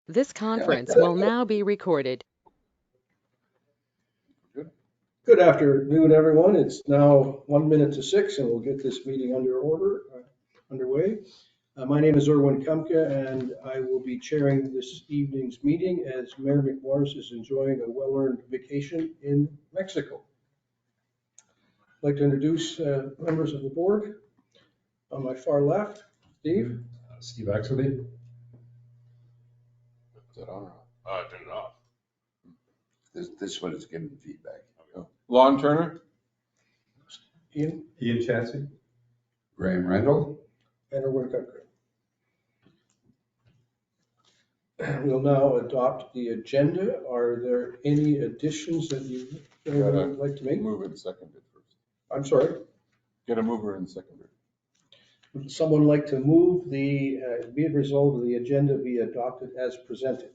This conference will now be recorded. Good afternoon, everyone. It's now 1 minute to 6, and we'll get this meeting underway. My name is Erwin Kumka, and I will be chairing this evening's meeting as Mayor McMorris is enjoying a well-earned vacation in Mexico. I'd like to introduce members of the board. On my far left, Steve. Steve Axworthy. Is that on? Turn it off. This one is giving feedback. Lon Turner. Ian Chatsey. Graham Randall. and Erwin Kumka. We'll now adopt the agenda. Are there any additions that anyone would like to make? Move it and second it first. I'm sorry. Get a mover and seconder. Would someone like to move the, be it resolved that the agenda be adopted as presented?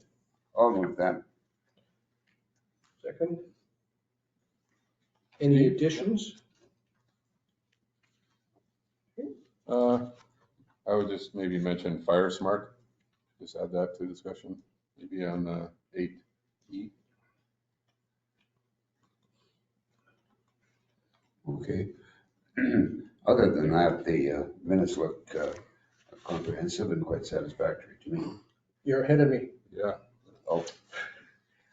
I'll move that. Second. Any additions? I would just maybe mention Fire Smart. Just add that to discussion, maybe on 8E. Okay. Other than that, the minutes look comprehensive and quite satisfactory to me. You're ahead of me. Yeah. Oh,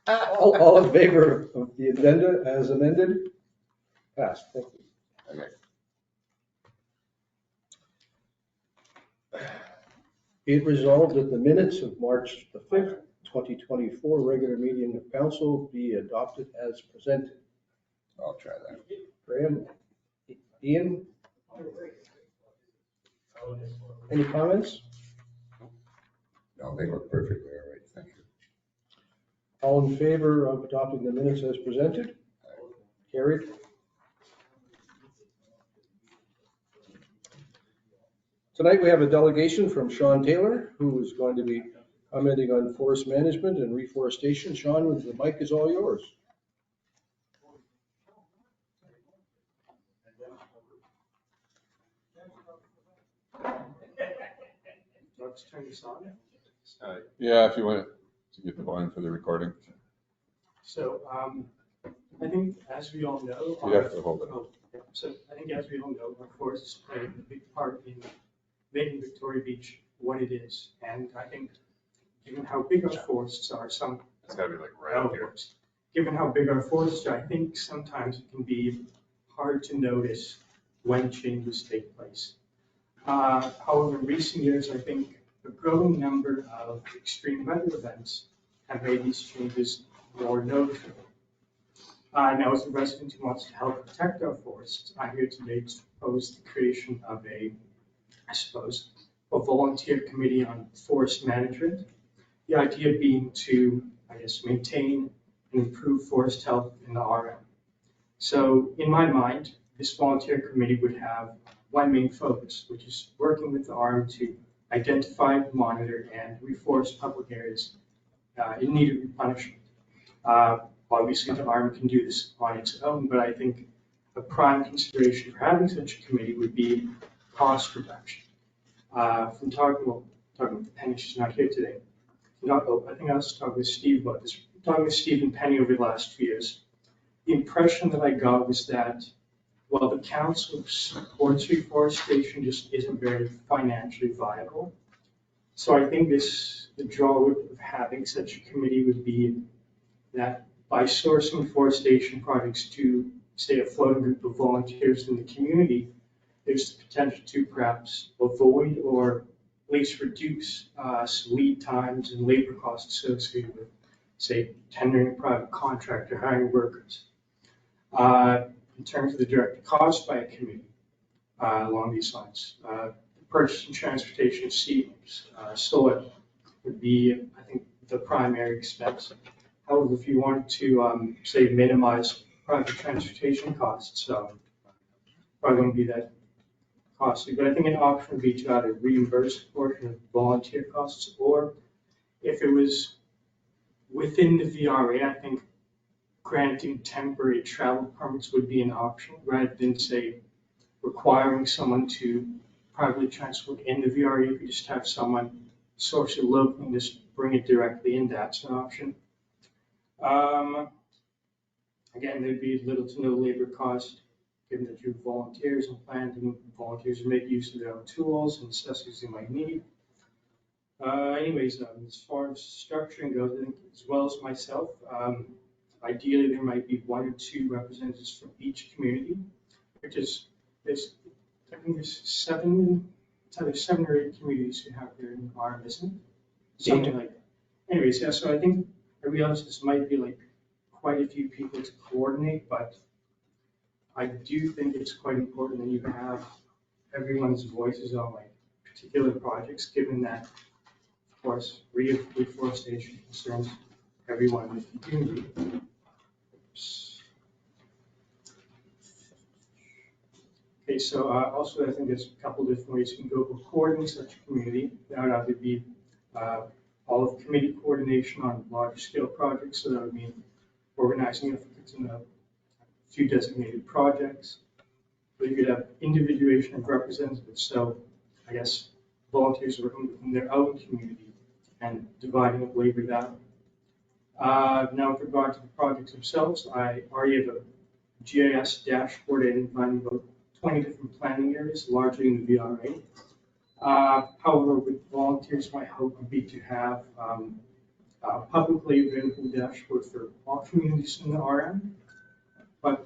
All in favor of the agenda as amended? Passed. Thank you. okay. Be it resolved that the minutes of March the 5th, 2024 regular meeting of council be adopted as presented. I'll try that. Graham, Ian? Any comments? No, they look perfectly all right. Thank you. All in favor of adopting the minutes as presented? Carried. Tonight we have a delegation from Sean Taylor, who is going to be commenting on forest management and reforestation. Sean, the mic is all yours. Let's turn this on. Yeah, if you want to get the volume for the recording. So I think, as we all know, You have to hold it. So I think, as we all know, our forests play a big part in making Victoria Beach what it is. And I think, given how big our forests are, It's got to be like right up here. Given how big our forests are, I think sometimes it can be hard to notice when changes take place. However, in recent years, I think a growing number of extreme weather events have made these changes more noticeable. Now, as a resident who wants to help protect our forests, I'm here today to propose the creation of a volunteer committee on forest management. The idea being to, maintain and improve forest health in the RM. So, in my mind, this volunteer committee would have one main focus, which is working with the RM to identify, monitor, and reforest public areas in need of replenishment. Obviously, the RM can do this on its own, but I think a prime consideration for having such a committee would be cost reduction. From talking with Penny, she's not here today. I think I was talking with Steve about this. Talking with Steve and Penny over the last 2 years, the impression that I got was that while the council supports reforestation, just isn't very financially viable. So I think the draw of having such a committee would be that by sourcing forestation projects to, say, a floating group of volunteers in the community, there's the potential to perhaps avoid or at least reduce some lead times and labor costs associated with, say, tendering a private contractor, hiring workers. In terms of the direct cost by a committee along these lines, the purchase and transportation of seedlings, soil would be, I think, the primary expense. However, if you wanted to, say, minimize private transportation costs, probably wouldn't be that costly. But I think an option would be to either reimburse a portion of volunteer costs, or if it was within the VRA, I think granting temporary travel permits would be an option rather than, say, requiring someone to privately transport in the VRA. You could just have someone source it locally and just bring it directly in, that's an option. Again, there'd be little to no labor cost, given that you have volunteers and planting, volunteers make use of their own tools and necessities they might need. As far as structuring goes, I think as well as myself, ideally there might be 1 or 2 representatives from each community, which is, I think there's 7, it's either 7 or 8 communities who have their own RM, isn't it? Something like that. Anyways, yeah, so I realize this might be like quite a few people to coordinate, but I do think it's quite important that you have everyone's voices on like particular projects, given that, of course, reforestation concerns everyone in the community. Okay, so also I think there's a couple different ways you can go about coordinating such a community. That would either be all of committee coordination on large scale projects, so that would mean organizing efforts in a few designated projects. But you could have individuation of representatives, so I guess volunteers working within their own community and dividing up labor that way. Now, with regard to the projects themselves, I already have a GIS dashboard identifying about 20 different planning areas, largely in the VRA. However, with volunteers, my hope would be to have a publicly available dashboard for all communities in the RM. But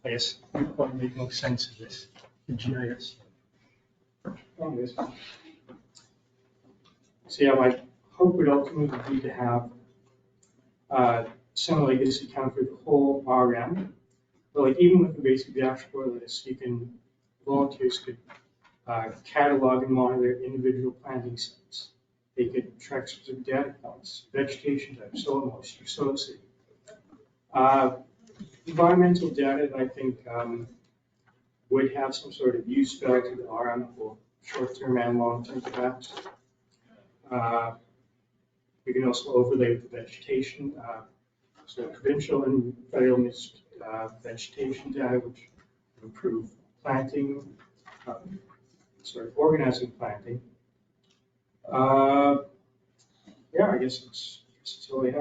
I guess you probably make no sense of this, the GIS. Anyways. So yeah, my hope would ultimately be to have something like this account for the whole RM. But like even with the basic dashboard list, volunteers could catalog and monitor individual planting sites. They could track specific data points, vegetation type, soil moisture, soil acidity. Environmental data, I think, would have some sort of use value to the RM for short-term and long-term capacity. We can also overlay with the vegetation, so provincial and federal vegetation data, which improve planting, organizing planting. Yeah, I guess that's all I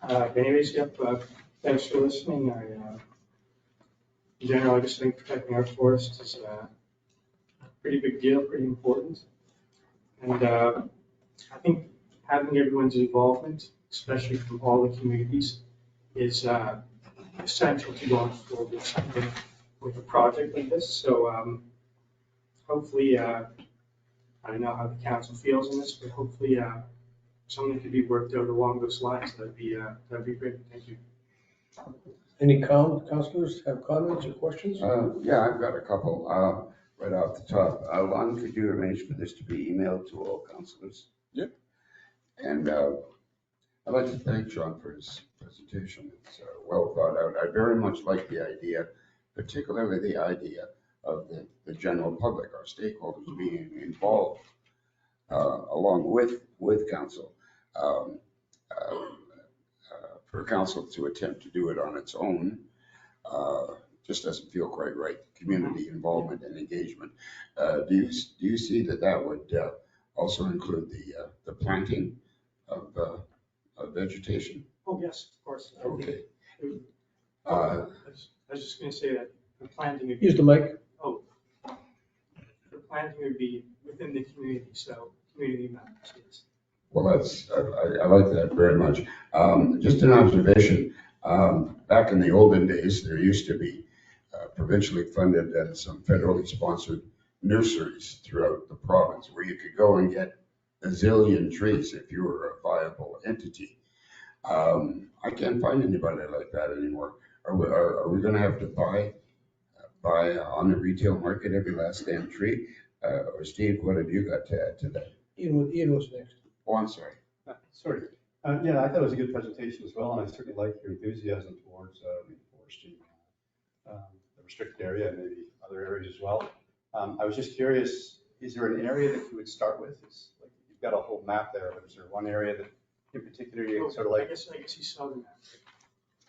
have. Anyways, yep, thanks for listening. In general, I just think protecting our forests is a pretty big deal, pretty important. And I think having everyone's involvement, especially from all the communities, is essential to going forward with something, with a project like this. So hopefully, I don't know how the council feels on this, but hopefully something could be worked out along those lines. That'd be great. Thank you. Any councilors have comments or questions? Yeah, I've got a couple right off the top. One, could you arrange for this to be emailed to all councilors? Yep. And I'd like to thank John for his presentation. It's well thought out. I very much like the idea, particularly the idea of the general public, our stakeholders being involved along with council. For council to attempt to do it on its own just doesn't feel quite right. Community involvement and engagement. Do you see that would also include the planting of vegetation? Oh, yes, of course. Okay. I was just going to say that the planting would be, Use the mic. the planting would be within the community, so community members, yes. Well, I like that very much. Just an observation. Back in the olden days, there used to be provincially funded and some federally sponsored nurseries throughout the province where you could go and get a zillion trees if you were a viable entity. I can't find anybody like that anymore. Are we going to have to buy on the retail market every last damn tree? Or Steve, what have you got to add to that? Ian was next. Oh, I'm sorry. Sorry. Yeah, I thought it was a good presentation as well, and I certainly like your enthusiasm towards reforesting the restricted area and maybe other areas as well. I was just curious, is there an area that you would start with? Like you've got a whole map there, but is there one area that in particular you sort of like? I guess you saw the map.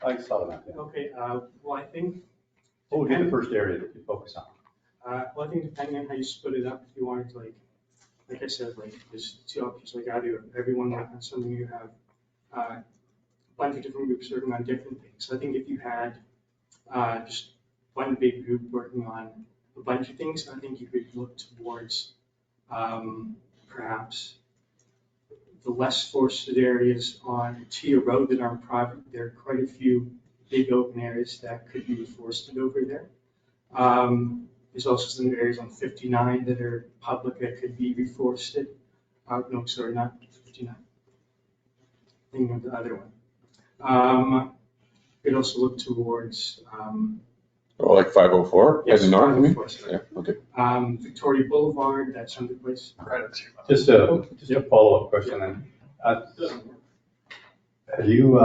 I saw the map, yeah. Okay, well, I think. What would be the first area that you focus on? Well, I think depending on how you split it up, if you wanted to like I said, like there's two options, like either everyone work on something, you have a bunch of different groups working on different things. So I think if you had just one big group working on a bunch of things, I think you could look towards perhaps the less forested areas on Tia Road that aren't private. There are quite a few big open areas that could be reforested over there. There's also some areas on 59 that are public that could be reforested. No, sorry, not 59. Thinking of the other one. We'd also look towards Oh, like 504, yes, heading north, I mean? 504, sorry. Yeah, okay. Victoria Boulevard, that's another place. Just a follow-up question then. Have you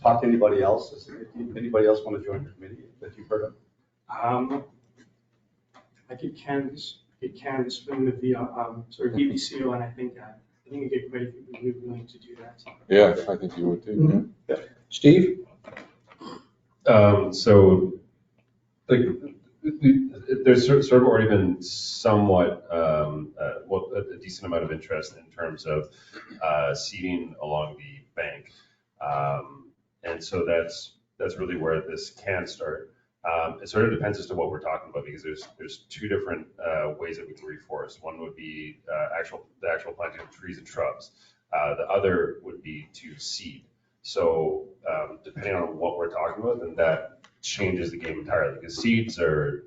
talked to anybody else? Does anybody else want to join the committee that you've heard of? I could canvas from the VBCO, and I think I get quite a few people who are willing to do that. Yeah, I think you would too. Yeah. Steve? So, like, there's sort of already been somewhat, well, a decent amount of interest in terms of seating along the bank. And so that's really where this can start. It sort of depends as to what we're talking about, because there's two different ways that we can reforest. One would be the actual planting of trees and shrubs. The other would be to seed. So depending on what we're talking about, then that changes the game entirely, because seeds are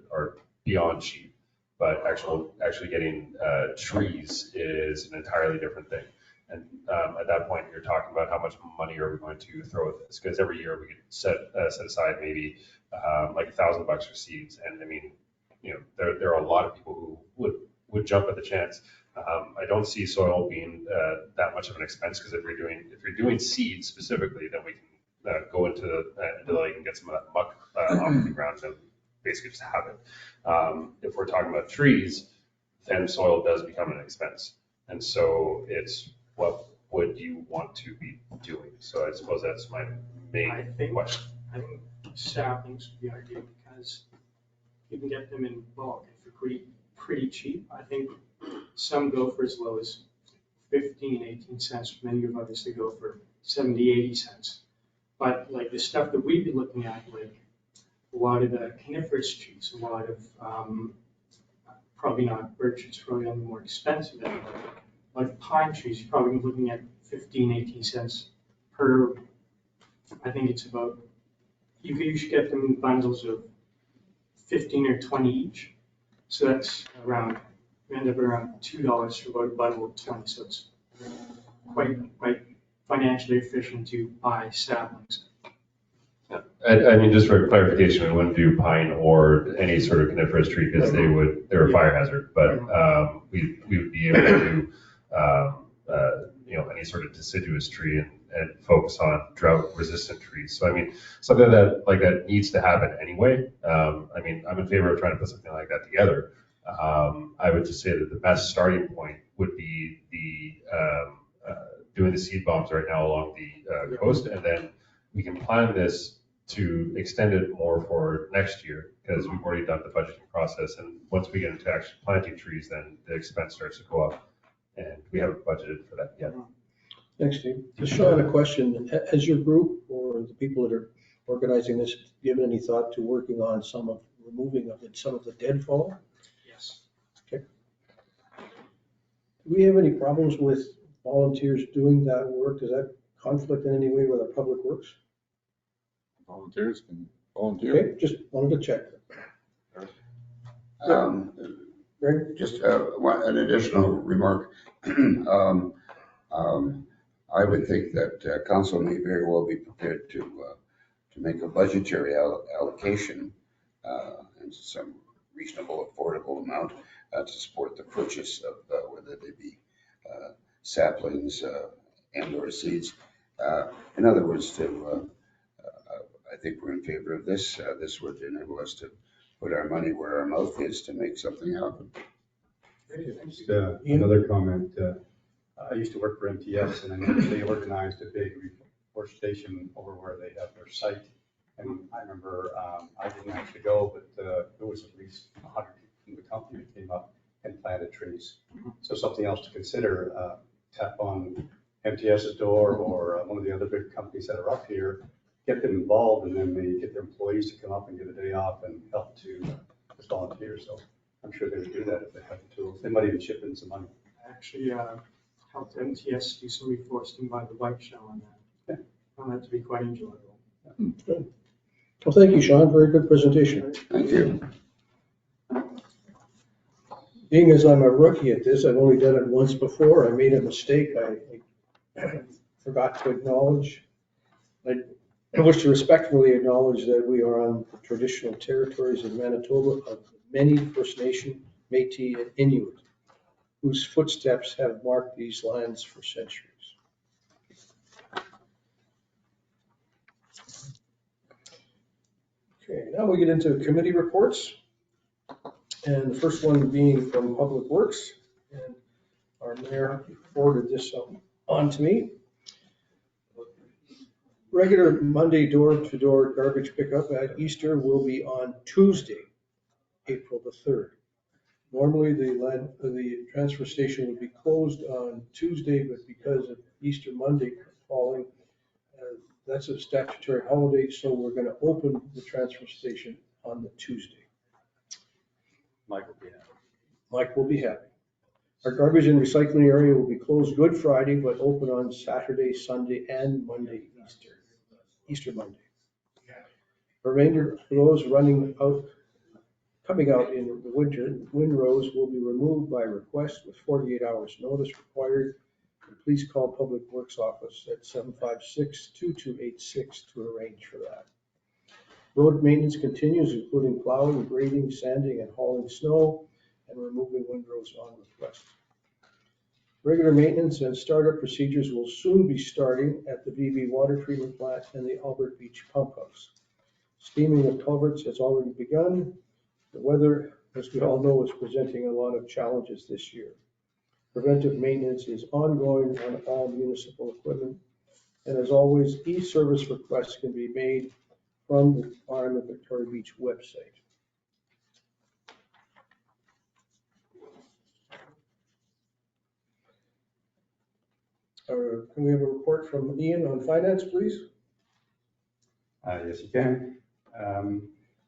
beyond cheap, but actually getting trees is an entirely different thing. And at that point, you're talking about how much money are we going to throw at this? Because every year we could set aside maybe like $1,000 for seeds. And I mean, there are a lot of people who would jump at the chance. I don't see soil being that much of an expense, because if you're doing seeds specifically, then we can go into the lake and get some of that muck off the ground and basically just have it. If we're talking about trees, then soil does become an expense. And so it's, what would you want to be doing? So I suppose that's my main question. I think saplings would be ideal, because you can get them in bulk and for pretty cheap. I think some go for as low as 15, 18 cents. Many of others, they go for 70, 80 cents. But like the stuff that we'd be looking at, like a lot of the coniferous trees, a lot of, probably not birch, it's probably on the more expensive end. Like pine trees, you're probably looking at 15, 18 cents per, I think it's about, you should get them in bundles of 15 or 20 each. So that's around, we end up around $2 for about a bundle of 20. So it's quite financially efficient to buy saplings. I mean, just for clarification, we wouldn't do pine or any sort of coniferous tree, because they're a fire hazard. But we would be able to do any sort of deciduous tree and focus on drought-resistant trees. So I mean, something that needs to happen anyway. I mean, I'm in favor of trying to put something like that together. I would just say that the best starting point would be doing the seed bombs right now along the coast, and then we can plan this to extend it more for next year, because we've already done the budgeting process. And once we get into actually planting trees, then the expense starts to go up, and we haven't budgeted for that yet. Thanks, Steve. Just Sean, a question. Has your group or the people that are organizing this given any thought to working on removing some of the deadfall? Yes. Okay. Do we have any problems with volunteers doing that work? Does that conflict in any way with our public works? Volunteers can volunteer. Okay, just wanted to check. Greg? Just an additional remark. I would think that council may very well be prepared to make a budgetary allocation and some reasonable, affordable amount to support the purchase of whether they be saplings and or seeds. In other words, I think we're in favor of this. This would enable us to put our money where our mouth is to make something happen. Just another comment. I used to work for MTS, and then they organized a big reforestation over where they have their site. And I remember I didn't actually go, but there was at least 100 from the company that came up and planted trees. So something else to consider, tap on MTS's door or one of the other big companies that are up here, get them involved, and then they get their employees to come up and get a day off and help to as volunteers. So I'm sure they would do that if they had the tools. They might even chip in some money. I actually helped MTS do some reforesting by the White Shell on that. Found that to be quite enjoyable. Good. Well, thank you, Sean. Very good presentation. Thank you. Being as I'm a rookie at this, I've only done it once before. I made a mistake. I forgot to acknowledge. I wish to respectfully acknowledge that we are on the traditional territories of Manitoba of many First Nation, Métis, and Inuit, whose footsteps have marked these lands for centuries. Okay, now we get into committee reports. And the first one being from Public Works. And our mayor forwarded this on to me. Regular Monday door-to-door garbage pickup at Easter will be on Tuesday, April the 3rd. Normally, the transfer station would be closed on Tuesday, but because of Easter Monday falling, that's a statutory holiday, so we're going to open the transfer station on the Tuesday. Mike will be happy. Mike will be happy. Our garbage and recycling area will be closed Good Friday, but open on Saturday, Sunday, and Monday, Easter Monday. Remainder for those coming out in the winter, windrows will be removed by request with 48 hours notice required. And please call Public Works office at 756-2286 to arrange for that. Road maintenance continues, including plowing, grading, sanding, and hauling snow, and removing windrows on request. Regular maintenance and startup procedures will soon be starting at the VB water treatment plant and the Albert Beach pump house. Steaming of culverts has already begun. The weather, as we all know, is presenting a lot of challenges this year. Preventive maintenance is ongoing on all municipal equipment. And as always, e-service requests can be made from the RM of Victoria Beach website. Can we have a report from Ian on finance, please? Yes, you can.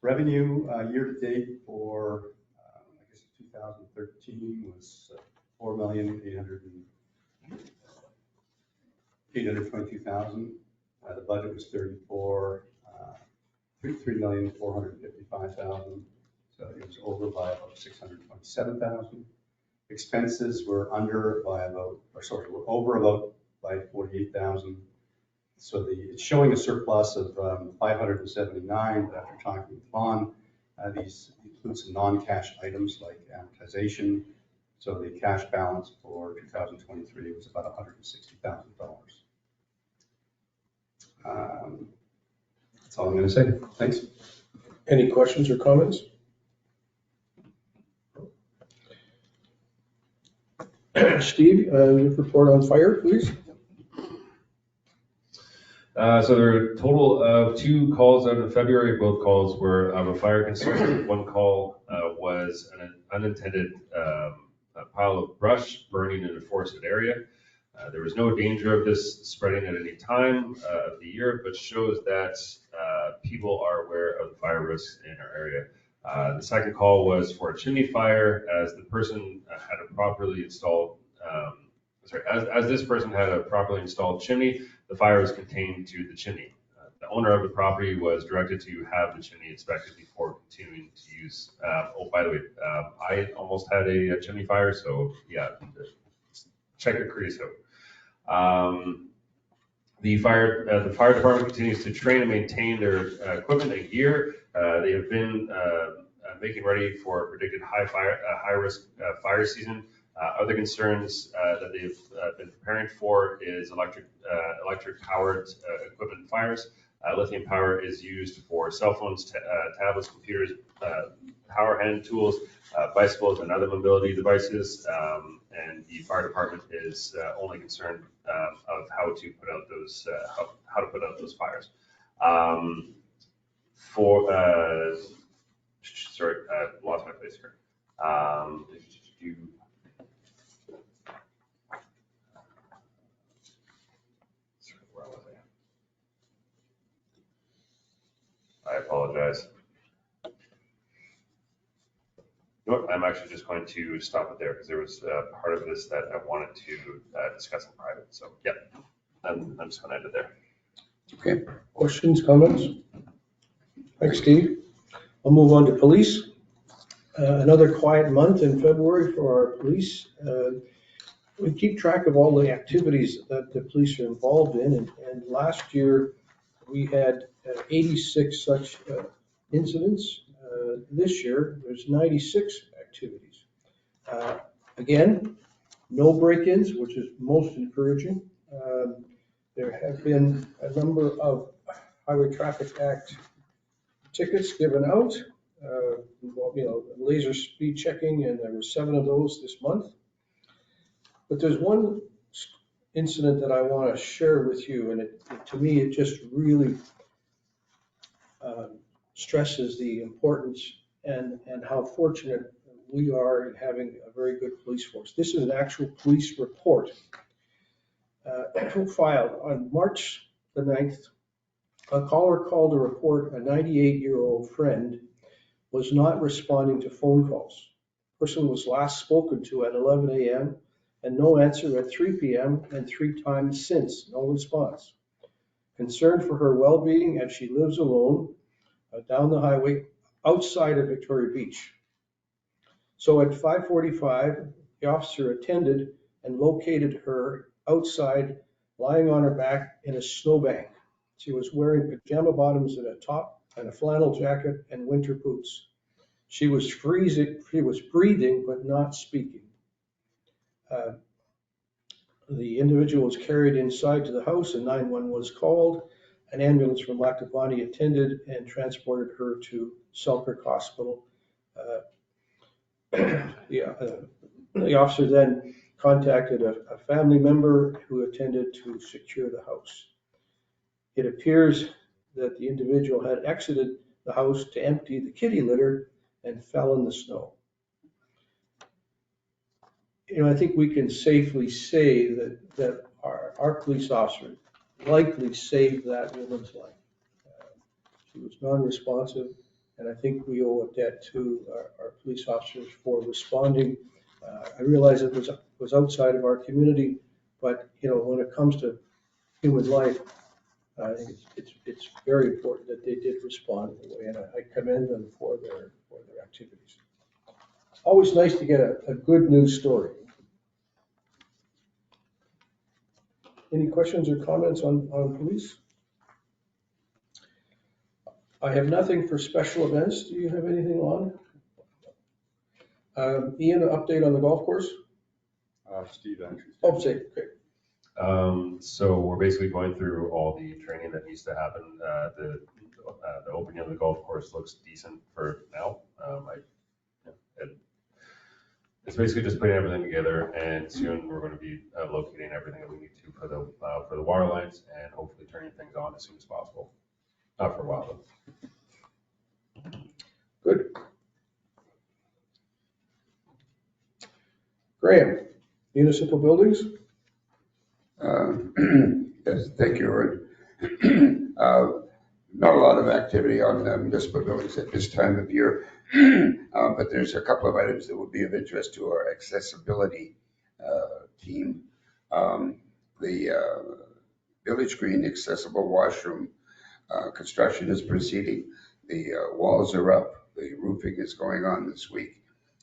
Revenue year-to-date for, I guess 2013 was $4,822,000. The budget was $3,455,000. So it was over by about $627,000. Expenses were over about by $48,000. So it's showing a surplus of 579, but after talking with Vaughn, these include some non-cash items like amortization. So the cash balance for 2023 was about $160,000. That's all I'm going to say. Thanks. Any questions or comments? Steve, your report on fire, please. So there are a total of 2 calls out in February. Both calls were of a fire concern. One call was an unintended pile of brush burning in a forested area. There was no danger of this spreading at any time of the year, but shows that people are aware of the fire risks in our area. The second call was for a chimney fire, as the person had a properly installed, as this person had a properly installed chimney, the fire was contained to the chimney. The owner of the property was directed to have the chimney inspected before continuing to use. Oh, by the way, I almost had a chimney fire, so yeah, check your creosote. The fire department continues to train and maintain their equipment and gear. They have been making ready for predicted high risk fire season. Other concerns that they've been preparing for is electric powered equipment fires. Lithium power is used for cell phones, tablets, computers, power hand tools, bicycles, and other mobility devices. And the fire department is only concerned of how to put out those fires. Sorry, I lost my place here. Um, do- Where was I apologize. You know what, I'm actually just going to stop it there because there was part of this that I wanted to discuss in private. So, yeah, I'm just going to end it there. Okay, questions, comments? Thanks, Steve. I'll move on to police. Another quiet month in February for our police. We keep track of all the activities that the police are involved in, and last year we had 86 such incidents. This year, there's 96 activities. Again, no break-ins, which is most encouraging. There have been a number of Highway Traffic Act tickets given out, laser speed checking, and there were 7 of those this month. But there's one incident that I want to share with you, and to me, it just really stresses the importance and how fortunate we are in having a very good police force. This is an actual police report filed on March the 9th. A caller called to report a 98-year-old friend was not responding to phone calls. Person was last spoken to at 11 a.m. and no answer at 3 p.m. and 3 times since, no response. Concerned for her well-being as she lives alone down the highway outside of Victoria Beach. So at 5:45, the officer attended and located her outside, lying on her back in a snowbank. She was wearing pajama bottoms and a top and a flannel jacket and winter boots. She was freezing, she was breathing but not speaking. The individual was carried inside to the house and 911 was called. An ambulance from Lactavani attended and transported her to Selkirk Hospital. The officer then contacted a family member who attended to secure the house. It appears that the individual had exited the house to empty the kitty litter and fell in the snow. I think we can safely say that our police officer likely saved that woman's life. She was non-responsive, and I think we owe a debt to our police officers for responding. I realize it was outside of our community, but when it comes to human life, I think it's very important that they did respond in a way, and I commend them for their activities. Always nice to get a good news story. Any questions or comments on police? I have nothing for special events. Do you have anything on? Ian, an update on the golf course? Steve, actually. Oh, say, okay. So we're basically going through all the training that needs to happen. The opening of the golf course looks decent for now. It's basically just putting everything together, and soon we're going to be locating everything that we need to for the water lines, and hopefully turning things on as soon as possible. Not for a while, though. Good. Graham, municipal buildings? Yes, thank you, Aaron. Not a lot of activity on municipal buildings at this time of year, but there's a couple of items that would be of interest to our accessibility team. The Village Green accessible washroom construction is proceeding. The walls are up, the roofing is going on this week,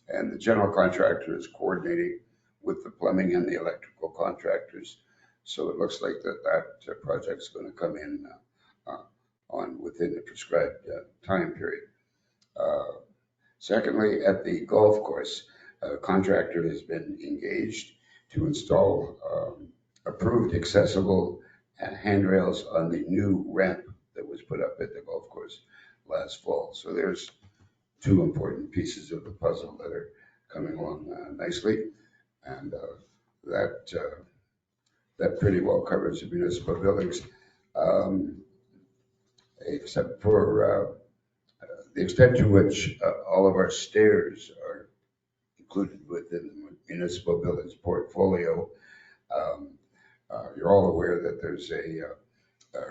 and the general contractor is coordinating with the plumbing and the electrical contractors. So it looks like that project's going to come in on within the prescribed time period. Secondly, at the golf course, a contractor has been engaged to install approved accessible handrails on the new ramp that was put up at the golf course last fall. So there's 2 important pieces of the puzzle that are coming along nicely, and that pretty well covers the municipal buildings, except for the extent to which all of our stairs are included within the municipal buildings portfolio. You're all aware that there's a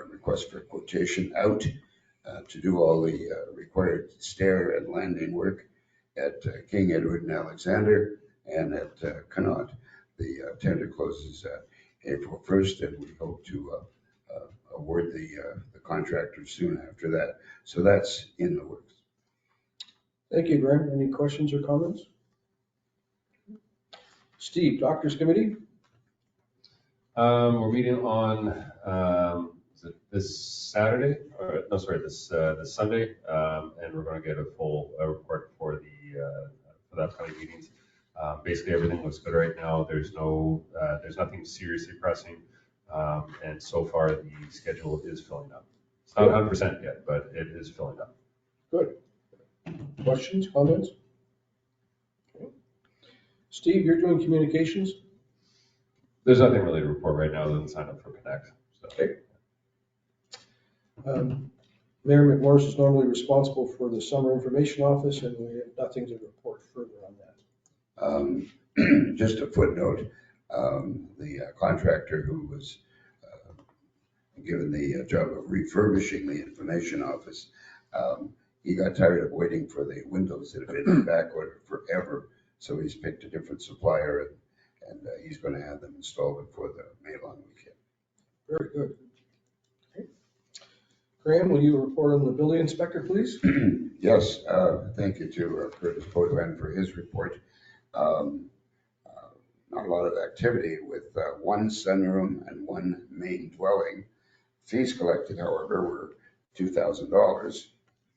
request for quotation out to do all the required stair and landing work at King Edward and Alexander and at Connaught. The tender closes April 1st, and we hope to award the contractor soon after that. So that's in the works. Thank you, Graham. Any questions or comments? Steve, Doctors Committee? We're meeting on, is it this Saturday? Or, no, sorry, this Sunday. And we're going to get a full report for the upcoming meetings. Basically, everything looks good right now. There's nothing seriously pressing. And so far, the schedule is filling up. It's not 100% yet, but it is filling up. Good. Questions, comments? Okay. Steve, you're doing communications? There's nothing really to report right now other than sign up for Connect. So. Okay. Mayor McMorris is normally responsible for the summer information office, and we have nothing to report further on that. Just a footnote, the contractor who was given the job of refurbishing the information office, he got tired of waiting for the windows that have been in back order forever. So he's picked a different supplier, and he's going to have them installed before the May long weekend. Very good. Okay. Graham, will you report on the building inspector, please? Yes, thank you to Curtis Baudouin for his report. Not a lot of activity with one sunroom and one main dwelling. Fees collected, however, were $2,000,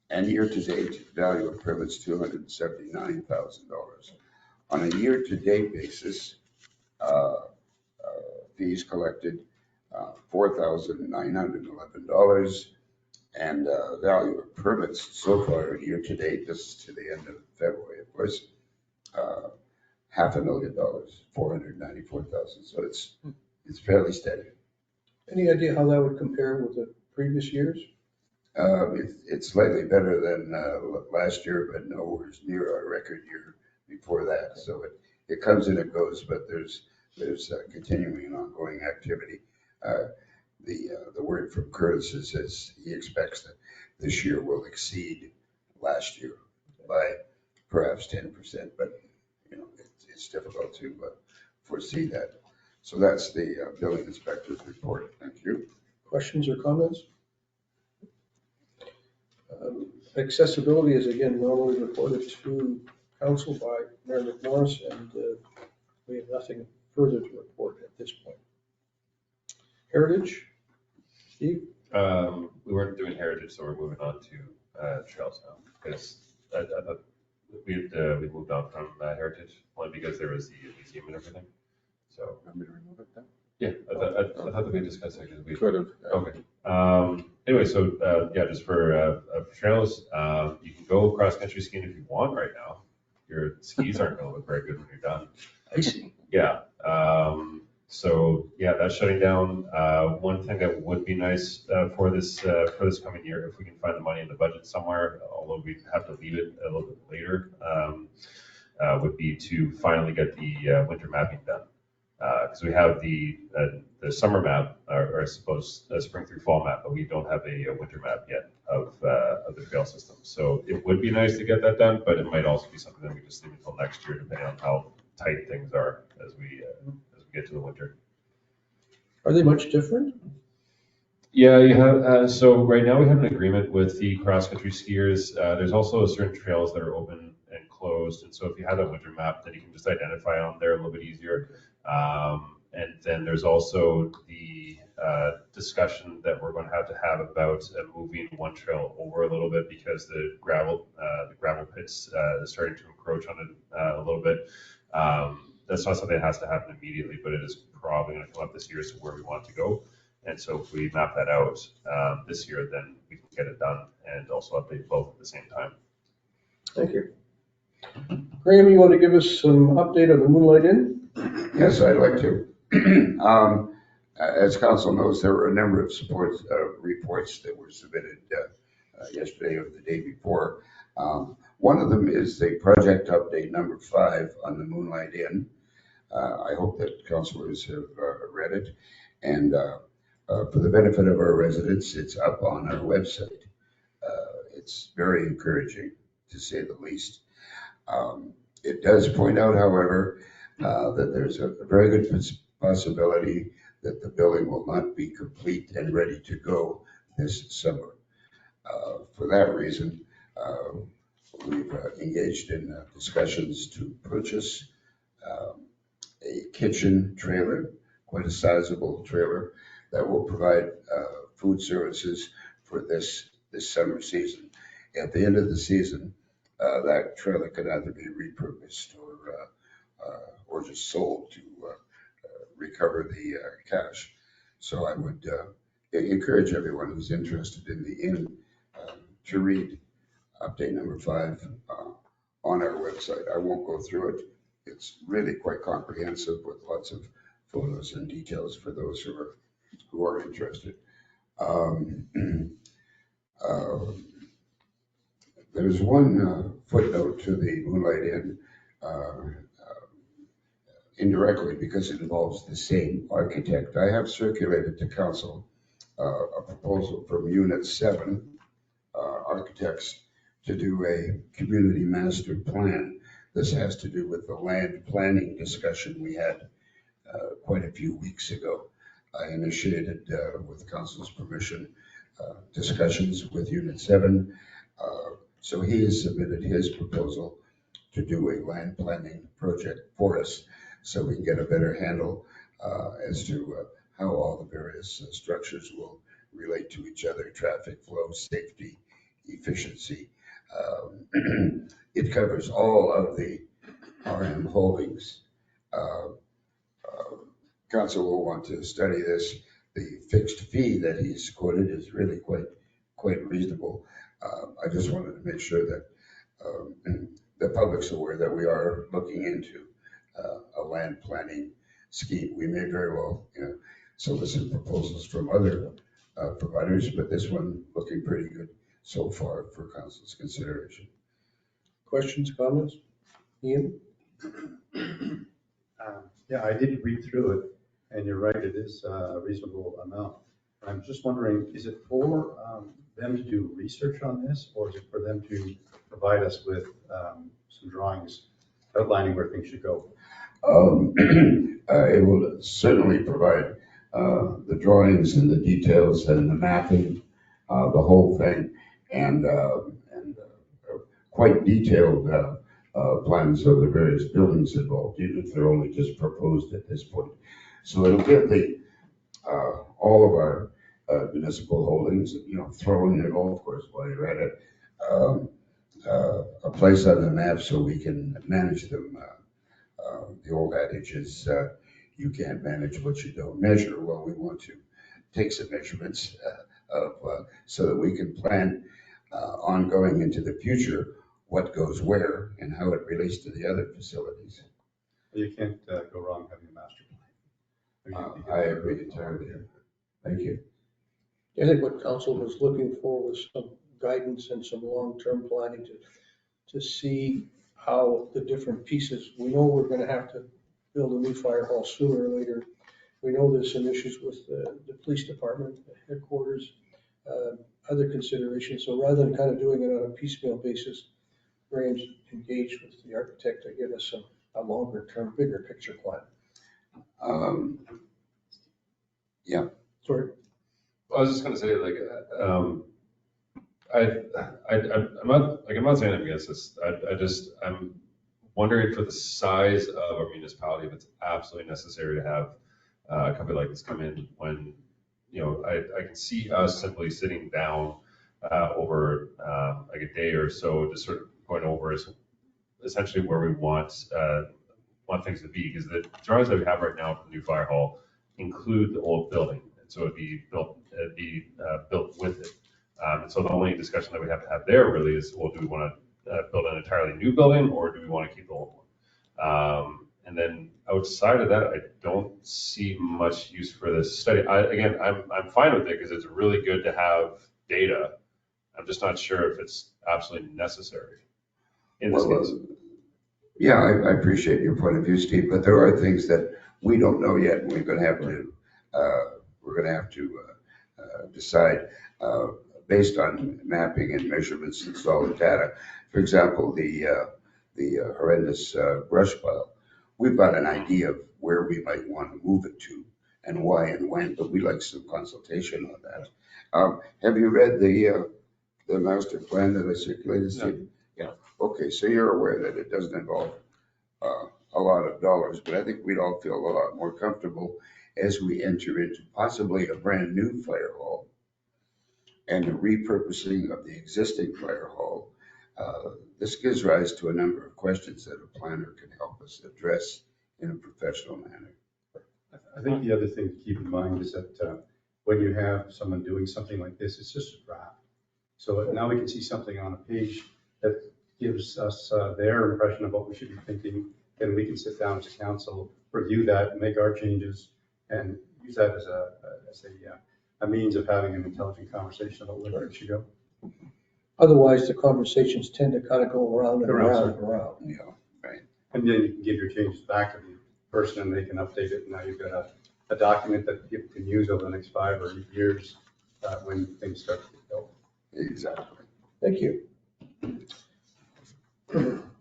and year-to-date value of permits $279,000. On a year-to-date basis, fees collected $4,911, and value of permits so far year-to-date, this is to the end of February, of course, $500,000, $494,000. So it's fairly steady. Any idea how that would compare with the previous years? It's slightly better than last year, but nowhere near our record year before that. So it comes and it goes, but there's continuing and ongoing activity. The word from Curtis is he expects that this year will exceed last year by perhaps 10%, but it's difficult to foresee that. So that's the building inspector's report. Thank you. Questions or comments? Accessibility is again normally reported to council by Mayor McMorris, and we have nothing further to report at this point. Heritage, Steve? We weren't doing heritage, so we're moving on to trails now. Because I thought we moved on from heritage only because there was the museum and everything. So. Want me to remove it then? Yeah, I thought that we discussed it. We could have. Okay. Anyway, so yeah, just for trails, you can go cross country skiing if you want right now. Your skis aren't going to look very good when you're done. I see. Yeah. So yeah, that's shutting down. One thing that would be nice for this coming year, if we can find the money in the budget somewhere, although we have to leave it a little bit later, would be to finally get the winter mapping done. Because we have the summer map, or I suppose a spring through fall map, but we don't have a winter map yet of the trail system. So it would be nice to get that done, but it might also be something that we just leave until next year, depending on how tight things are as we get to the winter. Are they much different? Yeah, you have. So right now we have an agreement with the cross country skiers. There's also certain trails that are open and closed, and so if you have that winter map, then you can just identify on there a little bit easier. And then there's also the discussion that we're going to have about moving one trail over a little bit because the gravel pits is starting to encroach on it a little bit. That's not something that has to happen immediately, but it is probably going to come up this year as to where we want to go. And so if we map that out this year, then we can get it done and also update both at the same time. Thank you. Graham, you want to give us some update on the Moonlight Inn? Yes, I'd like to. As council knows, there were a number of reports that were submitted yesterday or the day before. One of them is the project update number 5 on the Moonlight Inn. I hope that councilors have read it. And for the benefit of our residents, it's up on our website. It's very encouraging, to say the least. It does point out, however, that there's a very good possibility that the building will not be complete and ready to go this summer. For that reason, we've engaged in discussions to purchase a kitchen trailer, quite a sizable trailer, that will provide food services for this summer season. At the end of the season, that trailer could either be repurposed or just sold to recover the cash. So I would encourage everyone who's interested in the inn to read update number 5 on our website. I won't go through it. It's really quite comprehensive with lots of photos and details for those who are interested. There's one footnote to the Moonlight Inn indirectly because it involves the same architect. I have circulated to council a proposal from Unit 7 architects to do a community master plan. This has to do with the land planning discussion we had quite a few weeks ago. I initiated, with council's permission, discussions with Unit 7. So he has submitted his proposal to do a land planning project for us so we can get a better handle as to how all the various structures will relate to each other: traffic flow, safety, efficiency. It covers all of the RM holdings. Council will want to study this. The fixed fee that he's quoted is really quite reasonable. I just wanted to make sure that the public's aware that we are looking into a land planning scheme. We may very well, solicit proposals from other providers, but this one looking pretty good so far for council's consideration. Questions, comments? Ian? Yeah, I did read through it, and you're right, it is a reasonable amount. I'm just wondering, is it for them to do research on this, or is it for them to provide us with some drawings outlining where things should go? It will certainly provide the drawings and the details and the mapping, the whole thing, and quite detailed plans of the various buildings involved, even if they're only just proposed at this point. So it'll give the all of our municipal holdings, throw in the golf course while you're at it, a place on the map so we can manage them. The old adage is you can't manage what you don't measure. Well, we want to take some measurements so that we can plan ongoing into the future what goes where and how it relates to the other facilities. You can't go wrong having a master plan. I agree entirely. Thank you. I think what council was looking for was some guidance and some long-term planning to see how the different pieces, we know we're going to have to build a new fire hall sooner or later. We know there's some issues with the police department, the headquarters, other considerations. So rather than kind of doing it on a piecemeal basis, Graham's engaged with the architect to give us a longer term, bigger picture plan. Yeah. Sorry. I was just going to say, I'm not saying I'm against this. I'm wondering for the size of a municipality if it's absolutely necessary to have a company like this come in when, I can see us simply sitting down over like a day or so, just sort of going over essentially where we want things to be, because the drawings that we have right now for the new fire hall include the old building, and so it'd be built with it. And so the only discussion that we have to have there really is, well, do we want to build an entirely new building, or do we want to keep the old one? And then outside of that, I don't see much use for this study. I'm fine with it because it's really good to have data. I'm just not sure if it's absolutely necessary. in this Well, case. Yeah, I appreciate your point of view, Steve, but there are things that we don't know yet, and we're gonna have to decide based on mapping and measurements and solid data. For example, the horrendous brush pile. We've got an idea of where we might want to move it to and why and when, but we'd like some consultation on that. Have you read the master plan that I circulated, Steve? Yeah, okay, so you're aware that it doesn't involve a lot of dollars, but I think we'd all feel a lot more comfortable as we enter into possibly a brand new fire hall and the repurposing of the existing fire hall. This gives rise to a number of questions that a planner can help us address in a professional manner. I think the other thing to keep in mind is that when you have someone doing something like this, it's just a draft. So now we can see something on a page that gives us their impression of what we should be thinking. Then we can sit down as a council, review that, make our changes, and use that as a means of having an intelligent conversation about where it should go. Otherwise, the conversations tend to kind of go around and around and around. Yeah, right. And then you can give your changes back to the person and they can update it. Now you've got a document that people can use over the next 5 or 8 years when things start to get built. Exactly. Thank you.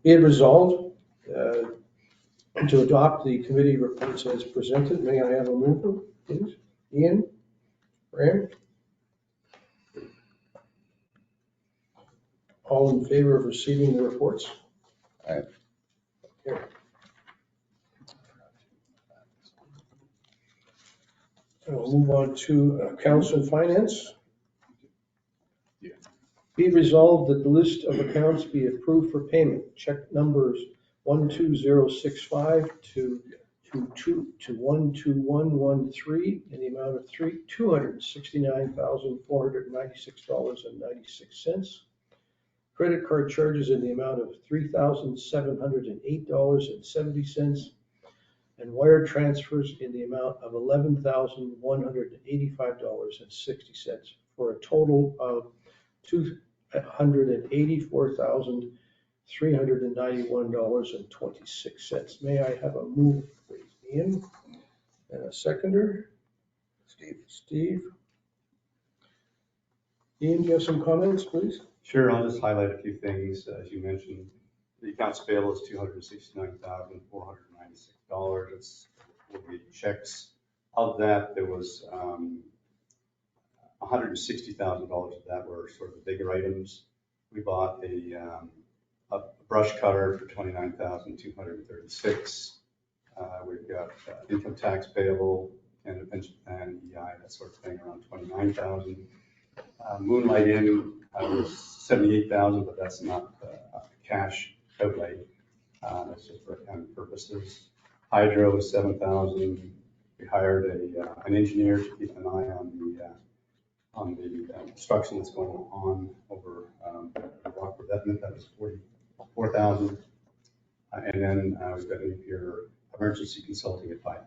Be it resolved to adopt the committee reports as presented. May I have a mover, please? Ian? Graham? All in favor of receiving the reports? Aye. Okay. We'll move on to Council and Finance. Be resolved that the list of accounts be approved for payment. Check numbers 12065 to 12113 in the amount of $269,496.96. Credit card charges in the amount of $3,708.70. And wire transfers in the amount of $11,185.60 for a total of $284,391.26. May I have a move, please? Ian, and a seconder? Steve? Ian, do you have some comments, please? Sure, I'll just highlight a few things. As you mentioned, the accounts payable is $269,496. It's will be checks. Of that, there was $160,000 of that were sort of the bigger items. We bought a brush cutter for $29,236. We've got income tax payable and a pension plan, EI, that sort of thing, around $29,000. Moonlight Inn was $78,000, but that's not cash outlay. That's just for accounting purposes. Hydro was $7,000. We hired an engineer to keep an eye on the construction that's going on over Rockford Edmond. That was $44,000. And then we've got your emergency consulting at $5,000.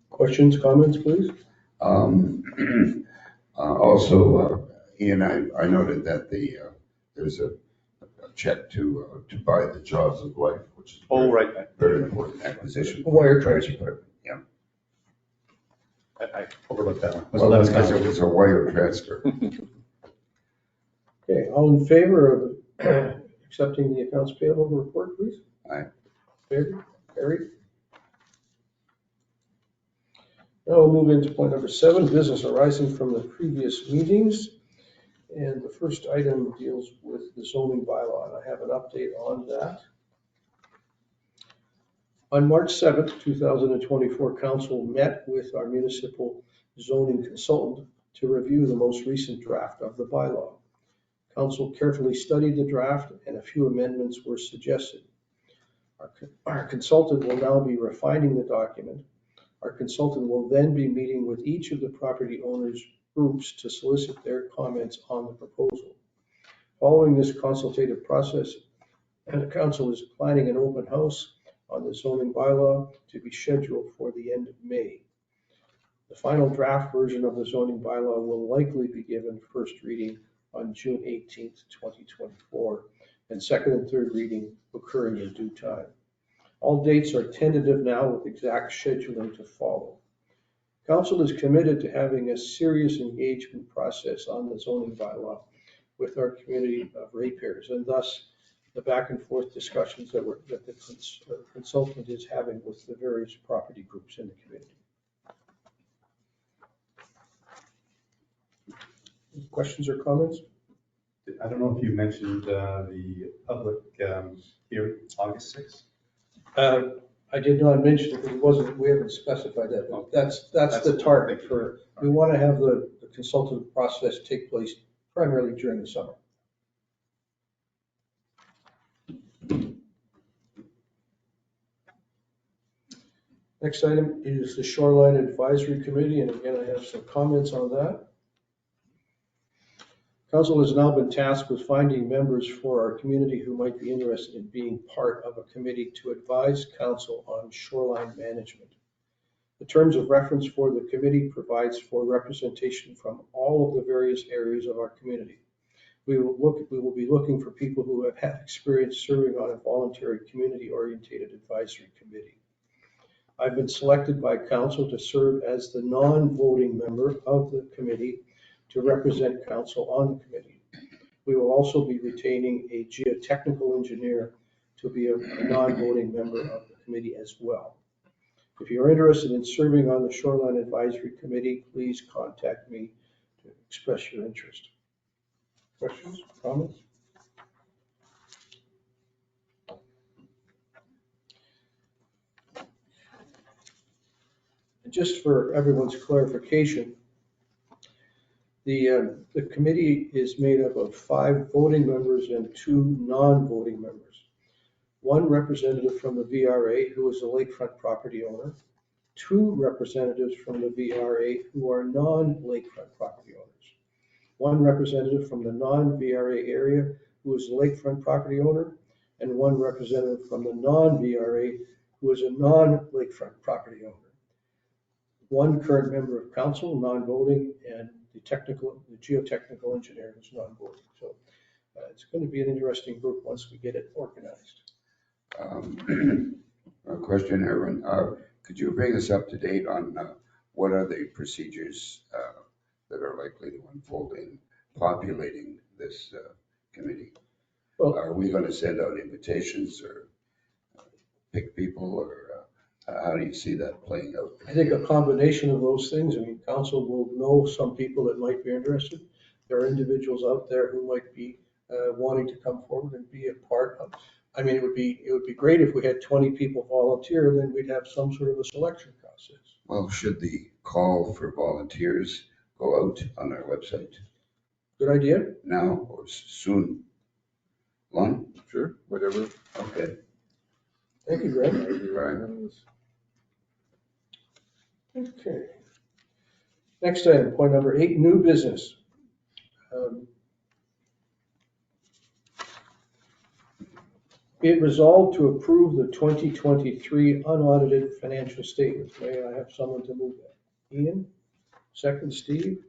Questions, comments, please? Also, Ian, I noted that there's a check to buy the Jaws of Life, which is very important acquisition. Wire transfer. Yeah. I overlooked that one. Well, that's because it was a wire transfer. Okay, all in favor of accepting the accounts payable report, please? Aye. Favor? Carried. Now we'll move into point number 7, business arising from the previous meetings. And the first item deals with the zoning bylaw, and I have an update on that. On March 7th, 2024, Council met with our municipal zoning consultant to review the most recent draft of the bylaw. Council carefully studied the draft and a few amendments were suggested. Our consultant will now be refining the document. Our consultant will then be meeting with each of the property owners' groups to solicit their comments on the proposal. Following this consultative process, the council is planning an open house on the zoning bylaw to be scheduled for the end of May. The final draft version of the zoning bylaw will likely be given first reading on June 18th, 2024, and second and third reading occurring in due time. All dates are tentative now with exact scheduling to follow. Council is committed to having a serious engagement process on the zoning bylaw with our community of ratepayers, and thus the back and forth discussions that the consultant is having with the various property groups in the community. Any questions or comments? I don't know if you mentioned the public hearing, August 6th. I did not mention it, because we haven't specified that, but that's the target for, we want to have the consultative process take place primarily during the summer. Next item is the Shoreline Advisory Committee, and again, I have some comments on that. Council has now been tasked with finding members for our community who might be interested in being part of a committee to advise council on shoreline management. The terms of reference for the committee provides for representation from all of the various areas of our community. We will be looking for people who have had experience serving on a voluntary community-oriented advisory committee. I've been selected by council to serve as the non-voting member of the committee to represent council on the committee. We will also be retaining a geotechnical engineer to be a non-voting member of the committee as well. If you're interested in serving on the Shoreline Advisory Committee, please contact me to express your interest. Questions, comments? Just for everyone's clarification, the committee is made up of 5 voting members and 2 non-voting members. 1 representative from the VRA, who is a lakefront property owner, 2 representatives from the VRA who are non-lakefront property owners, 1 representative from the non-VRA area who is a lakefront property owner, and 1 representative from the non-VRA who is a non-lakefront property owner. 1 current member of council, non-voting, and the geotechnical engineer is non-voting. So it's going to be an interesting group once we get it organized. A question, Erwin. Could you bring us up to date on what are the procedures that are likely to unfold in populating this committee? Well, are we going to send out invitations or pick people, or how do you see that playing out? I think a combination of those things. I mean, council will know some people that might be interested. There are individuals out there who might be wanting to come forward and be a part of. I mean, it would be great if we had 20 people volunteer, and then we'd have some sort of a selection process. Well, should the call for volunteers go out on our website? Good idea. Now or soon? Lon? Sure, whatever. Okay. Thank you, Greg. Right. Okay. Next item, point number 8, new business. Be it resolved to approve the 2023 unaudited financial statements. May I have someone to move that? Ian? Second, Steve?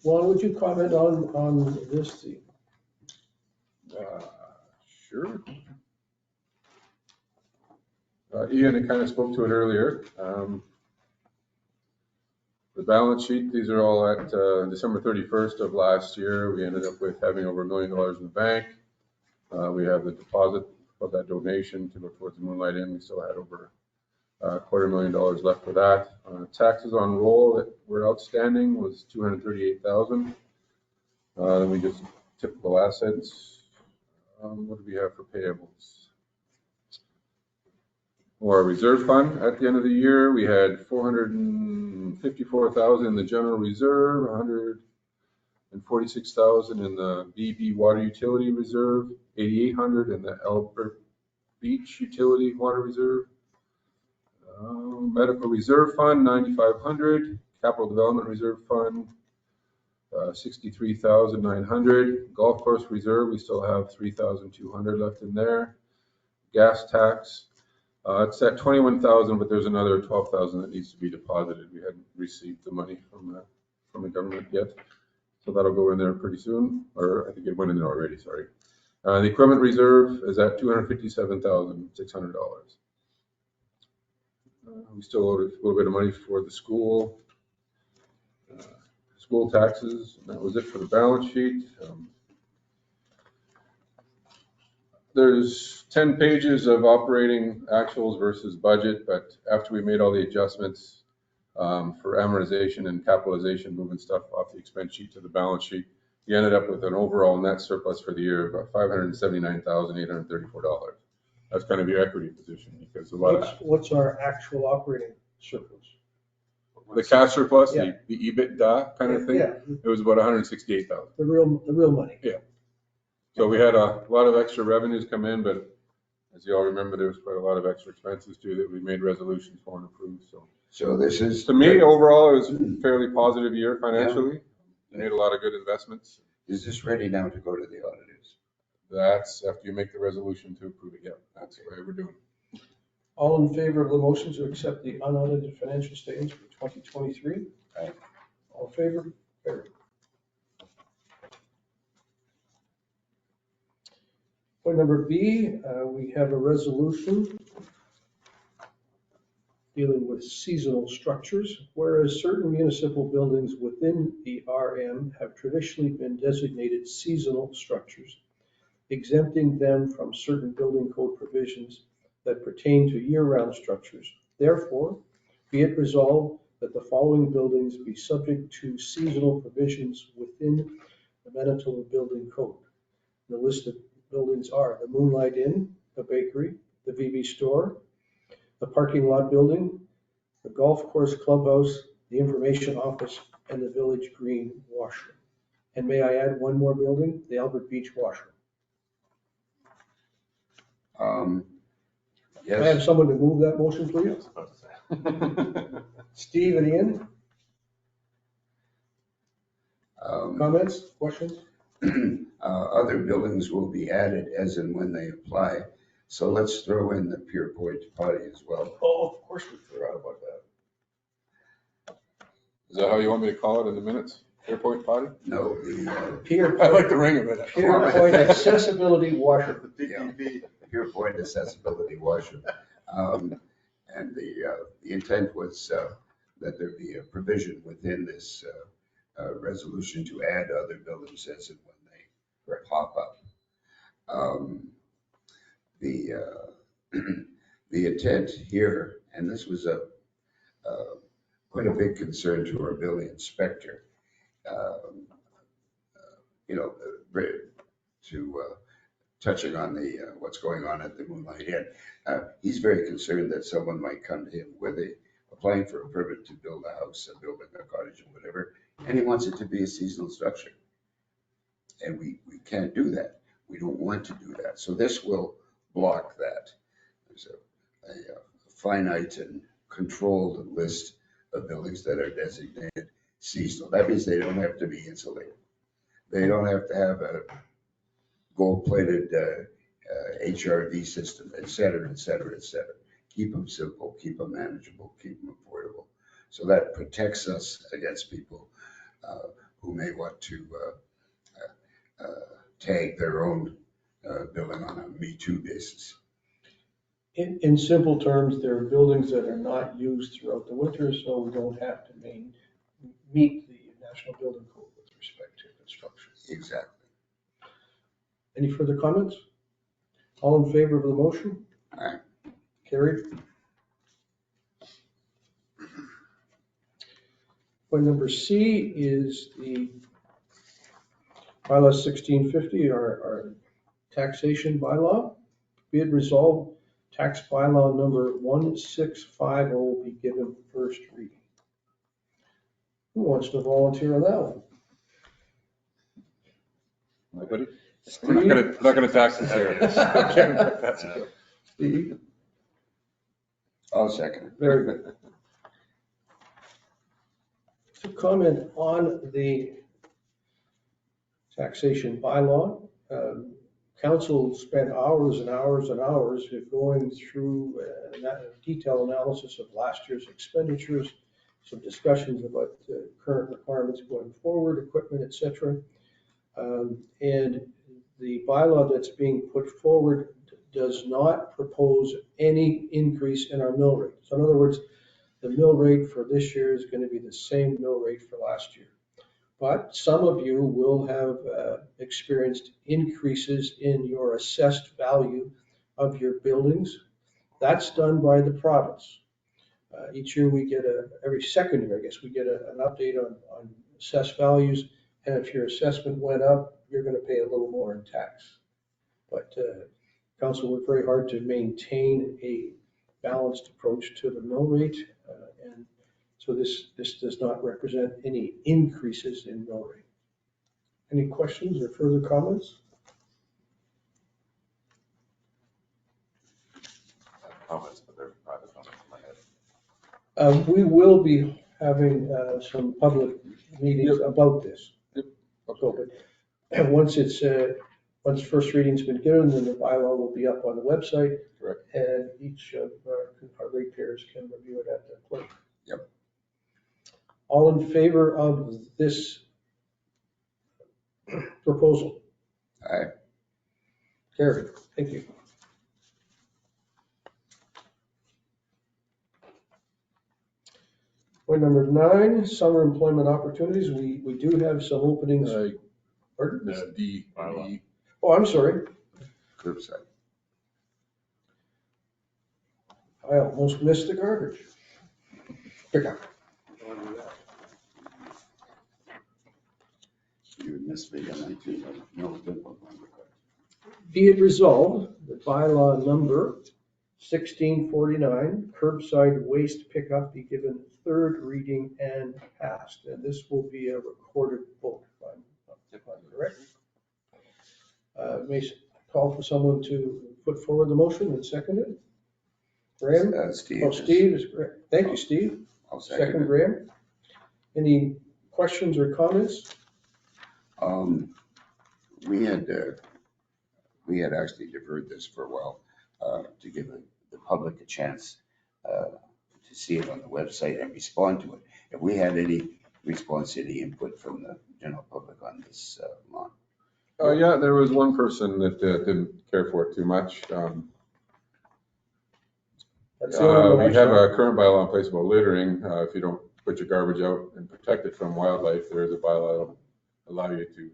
Juan, would you comment on this, Steve? Sure. Ian kind of spoke to it earlier. The balance sheet, these are all at December 31st of last year. We ended up with having over $1 million in the bank. We have the deposit of that donation to go towards the Moonlight Inn. We still had over $250,000 left for that. Taxes on roll that were outstanding was $238,000. Then we just typical assets. What do we have for payables? Our reserve fund at the end of the year, we had $454,000 in the general reserve, $146,000 in the BB water utility reserve, $8,800 in the Albert Beach utility water reserve, medical reserve fund, $9,500, capital development reserve fund, $63,900, golf course reserve, we still have $3,200 left in there, gas tax, It's at 21,000, but there's another 12,000 that needs to be deposited. We hadn't received the money from the government yet. So that'll go in there pretty soon, or I think it went in there already, sorry. The equipment reserve is at $257,600. We still owe a little bit of money for the school, school taxes, and that was it for the balance sheet. There's 10 pages of operating actuals versus budget, but after we made all the adjustments for amortization and capitalization, moving stuff off the expense sheet to the balance sheet, you ended up with an overall net surplus for the year of $579,834. That's kind of your equity position, because a lot of What's our actual operating surplus? the cash surplus, Yeah. the EBITDA kind of thing, Yeah, it was about 168,000. the real money. So we had a lot of extra revenues come in, but as you all remember, there was quite a lot of extra expenses too that we made resolutions for and approved. So this is. To me, overall, it was a fairly positive year financially. We made a lot of good investments. Is this ready now to go to the auditors? That's after you make the resolution to approve it. Yeah, that's the way we're doing. All in favor of the motion to accept the unaudited financial statements for 2023? Aye. All in favor? Carried. Point number B, we have a resolution dealing with seasonal structures, whereas certain municipal buildings within the RM have traditionally been designated seasonal structures, exempting them from certain building code provisions that pertain to year-round structures. Therefore, be it resolved that the following buildings be subject to seasonal provisions within the Manitoba Building Code. The list of buildings are the Moonlight Inn, the bakery, the VB store, the parking lot building, the golf course clubhouse, the information office, and the Village Green washroom. And may I add one more building, the Albert Beach washroom. Can I have Yes, someone to move that motion, please? Steve and Ian, comments, questions? other buildings will be added as and when they apply. So let's throw in the Pure Point Potty as well. Oh, of course we forgot about that. Is that how you want me to call it in the minutes? Airport potty? No, the Pier I like the ring of it. Pier Point Accessibility Washroom. Pure Point Accessibility Washroom. And the intent was that there be a provision within this resolution to add other buildings as and when they pop up. The the intent here, and this was quite a big concern to our building inspector, touching on the what's going on at the Moonlight Inn. He's very concerned that someone might come to him with applying for a permit to build a house, a building, a cottage, or whatever, and he wants it to be a seasonal structure. And we can't do that. We don't want to do that. So this will block that. There's a finite and controlled list of buildings that are designated seasonal. That means they don't have to be insulated. They don't have to have a gold-plated HRV system, et cetera, et cetera, et cetera. Keep them simple, keep them manageable, keep them affordable. So that protects us against people who may want to tag their own building on a Me Too basis. In simple terms, there are buildings that are not used throughout the winter, so we don't have to meet the National Building Code with respect to construction. Exactly. Any further comments? All in favor of the motion? Aye. Carried. Point number C is the bylaw 1650, our taxation bylaw. Be it resolved, tax bylaw number 1650 will be given first reading. Who wants to volunteer on that one? Anybody? We're not gonna tax this area. Steve? I'll second it. Very good. To comment on the taxation bylaw, council spent hours and hours and hours going through detailed analysis of last year's expenditures, some discussions about current requirements going forward, equipment, et cetera. And the bylaw that's being put forward does not propose any increase in our mill rate. So in other words, the mill rate for this year is going to be the same mill rate for last year. But some of you will have experienced increases in your assessed value of your buildings. That's done by the province. Each year we get every second year, I guess, we get an update on assessed values. And if your assessment went up, you're going to pay a little more in tax. But council worked very hard to maintain a balanced approach to the mill rate. And so this does not represent any increases in mill rate. Any questions or further comments? Comments, but they're private comments in my head. We will be having some public meetings about this. So, but once once first reading's been given, then the bylaw will be up on the website. Correct. And each of our ratepayers can review it at their pleasure. Yep. All in favor of this proposal? Aye. Carried. Thank you. Point number 9, summer employment opportunities. We do have some openings. Pardon? D. Oh, I'm sorry. Curbside. I almost missed the garbage. Pick up. You missed me on that too. No, it didn't look like it. Be it resolved that bylaw number 1649, curbside waste pickup, be given third reading and passed. And this will be a recorded vote, if I'm correct. May call for someone to put forward the motion and second it. Graham? Steve. Oh, Steve is correct. Thank you, Steve. I'll Second, second it. Graham. Any questions or comments? We had actually deferred this for a while to give the public a chance to see it on the website and respond to it. Have we had any response, any input from the general public on this law? Yeah, there was one person that didn't care for it too much. That's the only one We I have saw. a current bylaw in place about littering. If you don't put your garbage out and protect it from wildlife, there is a bylaw that will allow you to,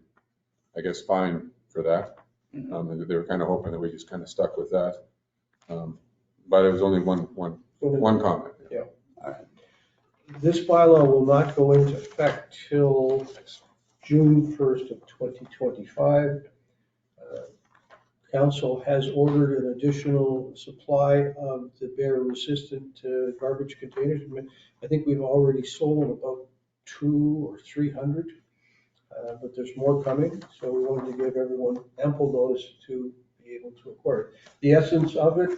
I guess, fine for that. They were kind of hoping that we just kind of stuck with that. But it was only one comment. Yeah. This bylaw will not go into effect till June 1st of 2025. Council has ordered an additional supply of the bear-resistant garbage containers. I think we've already sold about 200 or 300, but there's more coming. So we wanted to give everyone ample notice to be able to acquire it. The essence of it,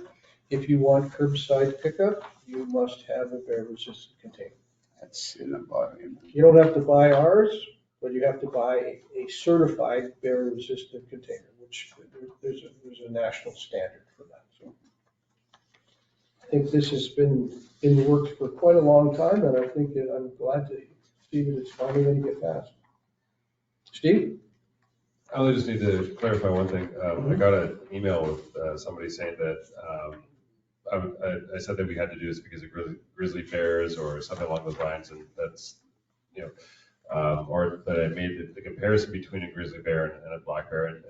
if you want curbside pickup, you must have a bear-resistant container. That's in the volume. You don't have to buy ours, but you have to buy a certified bear-resistant container, which there's a national standard for that. So I think this has been in the works for quite a long time, and I think I'm glad to see that it's finally going to get passed. Steve? I only just need to clarify one thing. I got an email with somebody saying that I said that we had to do this because of grizzly bears or something along those lines, and that's, or that I made the comparison between a grizzly bear and a black bear, and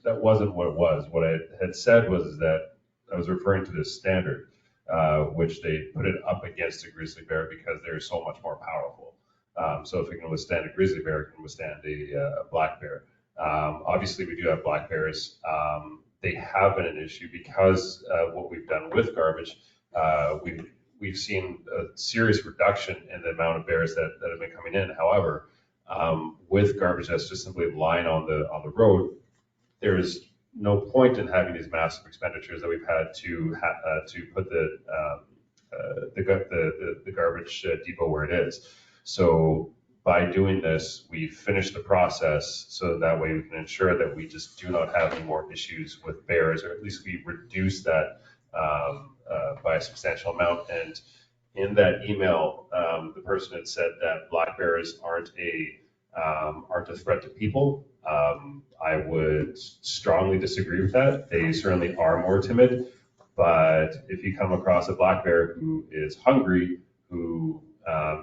that wasn't what it was. What I had said was that I was referring to this standard, which they put it up against a grizzly bear because they're so much more powerful. So if it can withstand a grizzly bear, it can withstand a black bear. Obviously, we do have black bears. They have been an issue because what we've done with garbage, we've seen a serious reduction in the amount of bears that have been coming in. However, with garbage that's just simply lying on the road, there is no point in having these massive expenditures that we've had to put the garbage depot where it is. So by doing this, we finish the process so that way we can ensure that we just do not have any more issues with bears, or at least we reduce that by a substantial amount. And in that email, the person had said that black bears aren't a threat to people. I would strongly disagree with that. They certainly are more timid, but if you come across a black bear who is hungry, who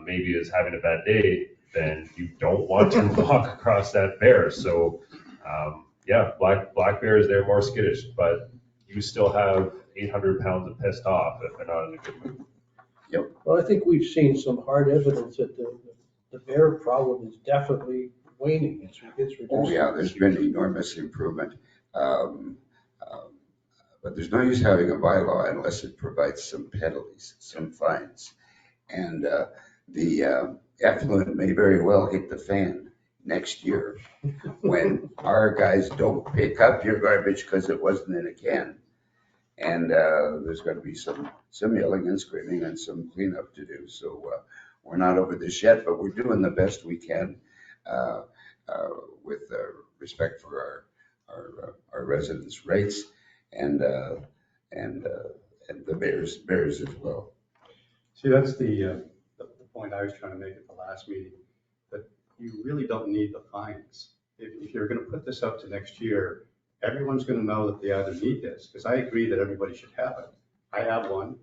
maybe is having a bad day, then you don't want to walk across that bear. So yeah, black bears, they're more skittish, but you still have 800 pounds of pissed off if they're not in a good mood. Well, I think we've seen some hard evidence that the bear problem is definitely waning. It's reduced. Oh, yeah, there's been enormous improvement. But there's no use having a bylaw unless it provides some penalties, some fines. And the effluent may very well hit the fan next year when our guys don't pick up your garbage because it wasn't in a can. And there's going to be some yelling and screaming and some cleanup to do. So we're not over this yet, but we're doing the best we can with respect for our residents' rights and the bears as well. See, that's the point I was trying to make at the last meeting, that you really don't need the fines. If you're going to put this up to next year, everyone's going to know that they either need this, because I agree that everybody should have it. I have one.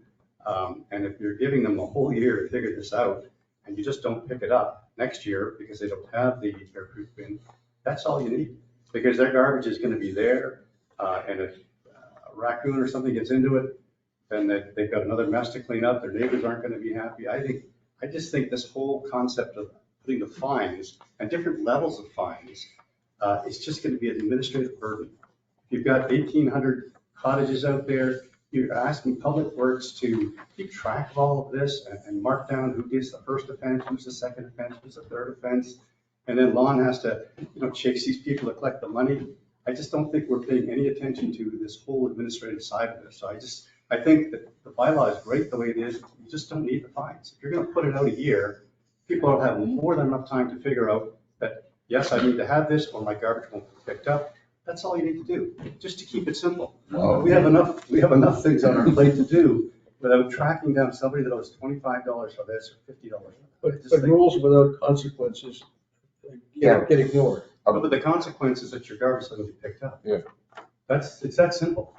And if you're giving them a whole year to figure this out, and you just don't pick it up next year because they don't have the bear-proof bin, that's all you need. Because their garbage is going to be there, and if a raccoon or something gets into it, then they've got another mess to clean up. Their neighbors aren't going to be happy. I just think this whole concept of putting the fines and different levels of fines is just going to be an administrative burden. If you've got 1,800 cottages out there, you're asking Public Works to keep track of all of this and mark down who gets the first offense, who's the second offense, who's the third offense. And then Lon has to, chase these people to collect the money. I just don't think we're paying any attention to this whole administrative side of this. So I think that the bylaw is great the way it is. You just don't need the fines. If you're going to put it out a year, people will have more than enough time to figure out that, yes, I need to have this or my garbage won't be picked up. That's all you need to do, just to keep it simple. Well, We have enough things on our plate to do without tracking down somebody that owes $25 for this or $50. But rules without consequences get ignored. But the consequence is that your garbage is going to be picked up. Yeah. It's that simple.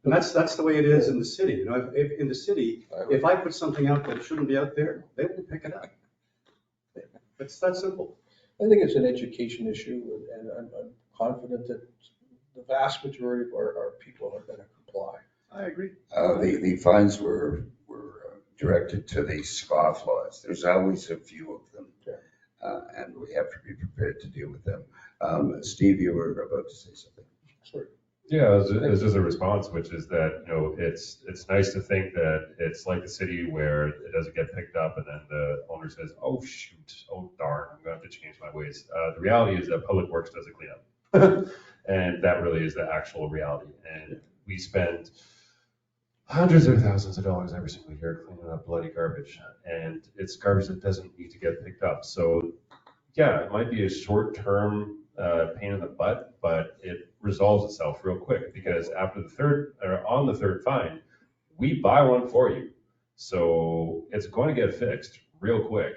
And that's the way it is in the city. If in the city, if I put something out that shouldn't be out there, they will pick it up. It's that simple. I think it's an education issue, and I'm confident that the vast majority of our people are going to comply. I agree. The fines were directed to the scoff laws. There's always a few of them. And we have to be prepared to deal with them. Steve, you were about to say something. Sorry. Yeah, it's just a response, which is that, it's nice to think that it's like the city where it doesn't get picked up and then the owner says, oh, shoot, oh, darn, I'm going to have to change my ways. The reality is that Public Works does a cleanup. And that really is the actual reality. And we spend hundreds of thousands of dollars every single year cleaning up bloody garbage. And it's garbage that doesn't need to get picked up. So yeah, it might be a short-term pain in the butt, but it resolves itself real quick, because after on the third fine, we buy one for you. So it's going to get fixed real quick.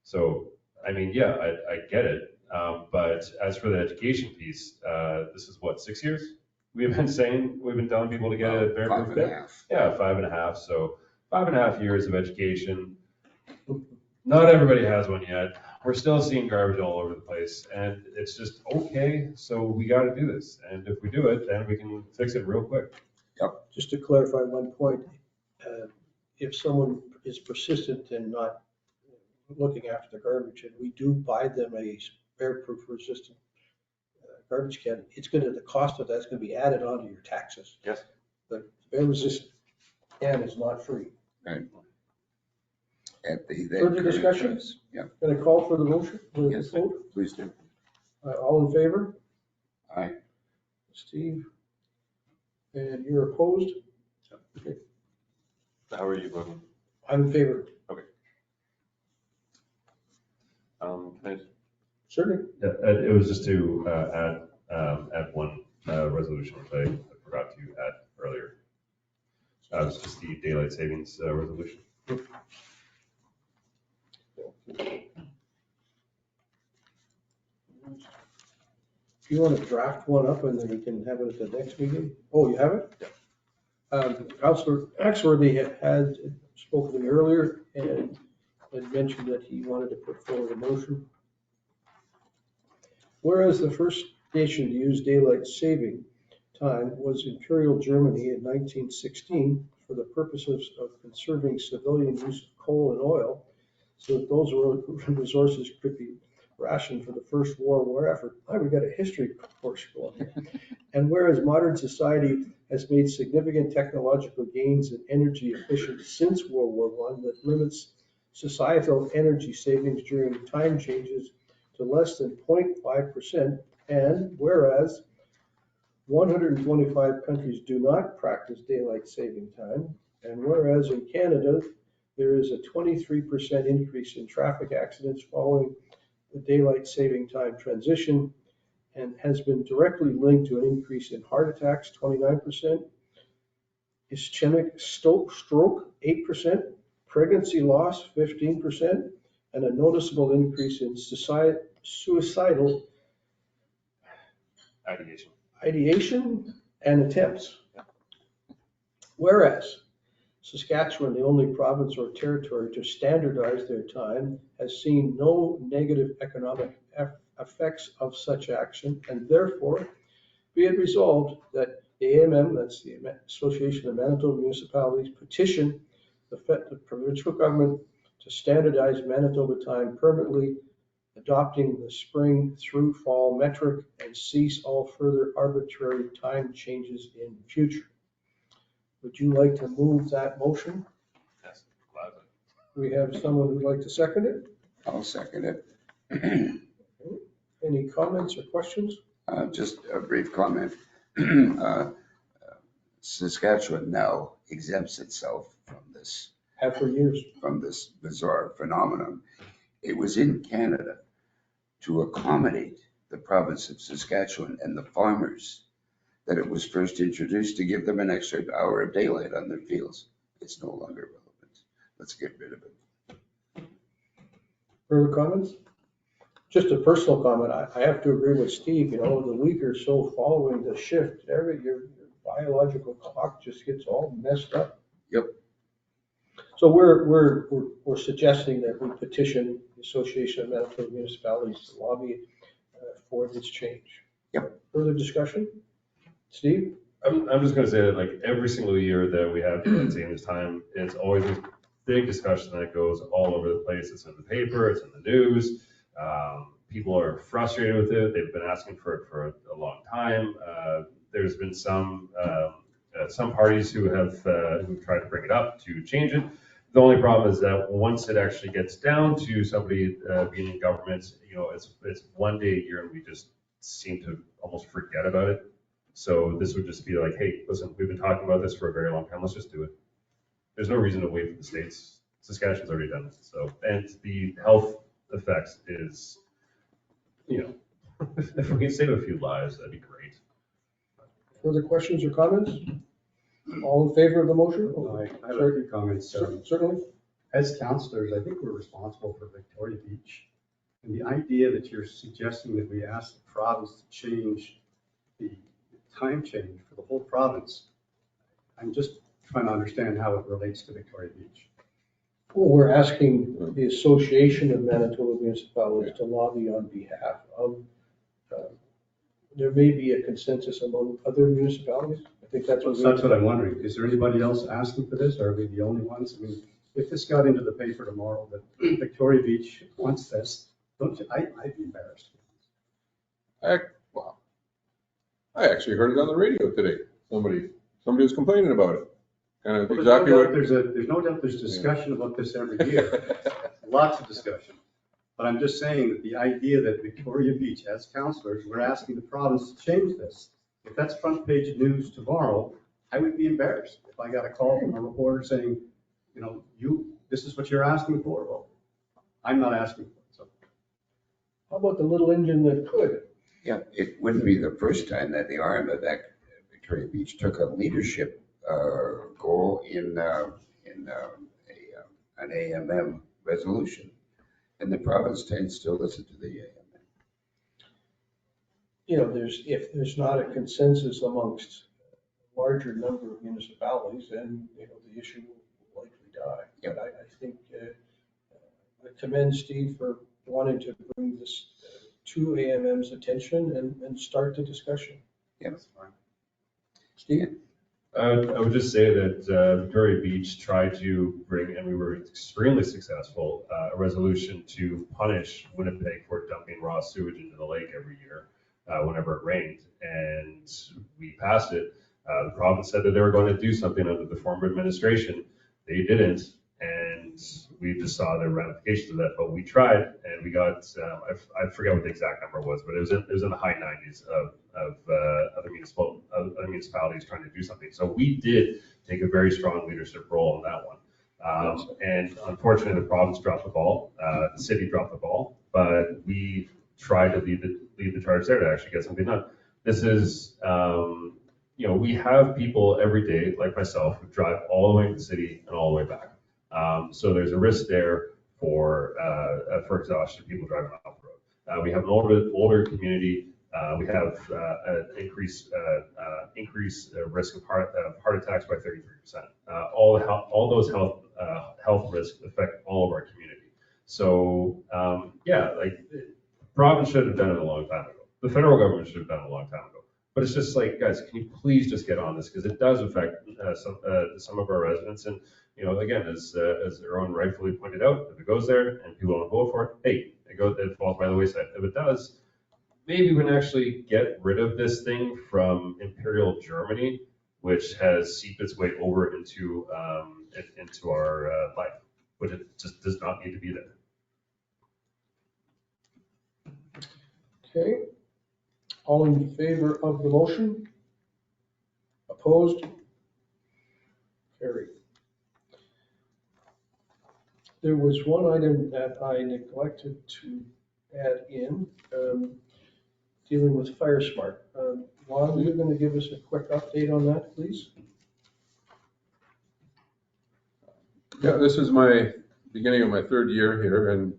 So, I mean, yeah, I get it. But as for the education piece, this is what, 6 years? We've been telling people to get a bear-proof bin? 5.5. Yeah, 5.5. So 5.5 years of education. Not everybody has one yet. We're still seeing garbage all over the place, and it's just okay. So we got to do this, and if we do it, then we can fix it real quick. Just to clarify one point, if someone is persistent in not looking after the garbage, and we do buy them a bear-proof resistant garbage can, the cost of that's going to be added onto your taxes. Yes. The bear-resistant can is not free. Right. At the Further discussion? Yeah. Going to call for the motion? Yes. Vote? Please do. All in favor? Aye. Steve? And you're opposed? Okay. How are you voting? I'm in favor. Can I Certainly. Yeah, it was just to add one resolution which I forgot to add earlier. It was just the daylight savings resolution. If you want to draft one up and then we can have it at the next meeting. Oh, you have it? Councillor Axworthy had spoken to me earlier and had mentioned that he wanted to put forward a motion. Whereas the first nation to use daylight saving time was Imperial Germany in 1916 for the purposes of conserving civilian use of coal and oil, so that those resources could be rationed for the first war effort. We got a history course going here. And whereas modern society has made significant technological gains in energy efficiency since World War I that limits societal energy savings during time changes to less than 0.5%, and whereas 125 countries do not practice daylight saving time, and whereas in Canada, there is a 23% increase in traffic accidents following the daylight saving time transition, and has been directly linked to an increase in heart attacks, 29%, ischemic stroke, 8%, pregnancy loss, 15%, and a noticeable increase in suicidal ideation and attempts. Whereas Saskatchewan, the only province or territory to standardize their time, has seen no negative economic effects of such action, and therefore be it resolved that the AMM, that's the Association of Manitoba Municipalities, petition the provincial government to standardize Manitoba time permanently, adopting the spring through fall metric, and cease all further arbitrary time changes in future. Would you like to move that motion? Yes, gladly. We have someone who'd like to second it. I'll second it. Any comments or questions? Just a brief comment. Saskatchewan now exempts itself Have for years. from this bizarre phenomenon. It was in Canada to accommodate the province of Saskatchewan and the farmers that it was first introduced, to give them an extra hour of daylight on their fields. It's no longer relevant. Let's get rid of it. Further comments? Just a personal comment. I have to agree with Steve. The week or so following the shift, your biological clock just gets all messed up. Yep. So we're suggesting that we petition the Association of Manitoba Municipalities to lobby for this change. Yep. Further discussion? Steve? I'm just going to say that like every single year that we have daylight savings time, it's always a big discussion that goes all over the place. It's in the paper, it's in the news. People are frustrated with it. They've been asking for it for a long time. There's been some parties who have tried to bring it up to change it. The only problem is that once it actually gets down to somebody being in government, it's one day a year and we just seem to almost forget about it. So this would just be like, hey, listen, we've been talking about this for a very long time. Let's just do it. There's no reason to wait for the states. Saskatchewan's already done it. So, and the health effects is, if we can save a few lives, that'd be great. Further questions or comments? All in favor of the motion? I have a few comments. Certainly. As councillors, I think we're responsible for Victoria Beach. And the idea that you're suggesting that we ask the province to change the time change for the whole province, I'm just trying to understand how it relates to Victoria Beach. Well, we're asking the Association of Manitoba Municipalities to lobby on behalf of, there may be a consensus among other municipalities. I think that's what I'm wondering. Is there anybody else asking for this? Or are we the only ones? I mean, if this got into the paper tomorrow that Victoria Beach wants this, I'd be embarrassed. I actually heard it on the radio today. Somebody was complaining about it. And Well, exactly what. there's no doubt there's discussion about this every year. Lots of discussion. But I'm just saying that the idea that Victoria Beach, as councillors, we're asking the province to change this. If that's front page news tomorrow, I would be embarrassed if I got a call from a reporter saying, this is what you're asking for. Well, I'm not asking for it. So How about the little engine that could? Yeah, it wouldn't be the first time that the RM of Victoria Beach took a leadership goal in an AMM resolution. And the province tends to listen to the AMM. You know, if there's not a consensus amongst a larger number of municipalities, then, you know, the issue will likely die. Yep. But I think I commend Steve for wanting to bring this to AMM's attention and start the discussion. Yes. Steve? I would just say that Victoria Beach tried to bring, and we were extremely successful, a resolution to punish Winnipeg for dumping raw sewage into the lake every year whenever it rained. And we passed it. The province said that they were going to do something under the former administration. They didn't. And we just saw the ramifications of that. But we tried, and we got, I forget what the exact number was, but it was in the high 90s of other municipalities trying to do something. So we did take a very strong leadership role in that one. And unfortunately, the province dropped the ball. The city dropped the ball, but we tried to lead the charge there to actually get something done. This is, you know, we have people every day, like myself, who drive all the way to the city and all the way back. So there's a risk there for exhaustion, people driving off the road. We have an older community. We have an increased risk of heart attacks by 33%. All those health risks affect all of our community. So yeah, like the province should have done it a long time ago. The federal government should have done it a long time ago. But it's just like, guys, can you please just get on this, because it does affect some of our residents. And you know, again, as Erwin rightfully pointed out, if it goes there and people don't vote for it, hey, it falls by the wayside. If it does, maybe we can actually get rid of this thing from Imperial Germany, which has seeped its way over into our life, but it just does not need to be there. Okay. All in favor of the motion? Opposed? Carried. There was one item that I neglected to add in, dealing with FireSmart. Juan, you're going to give us a quick update on that, please? Yeah, this is my beginning of my third year here, and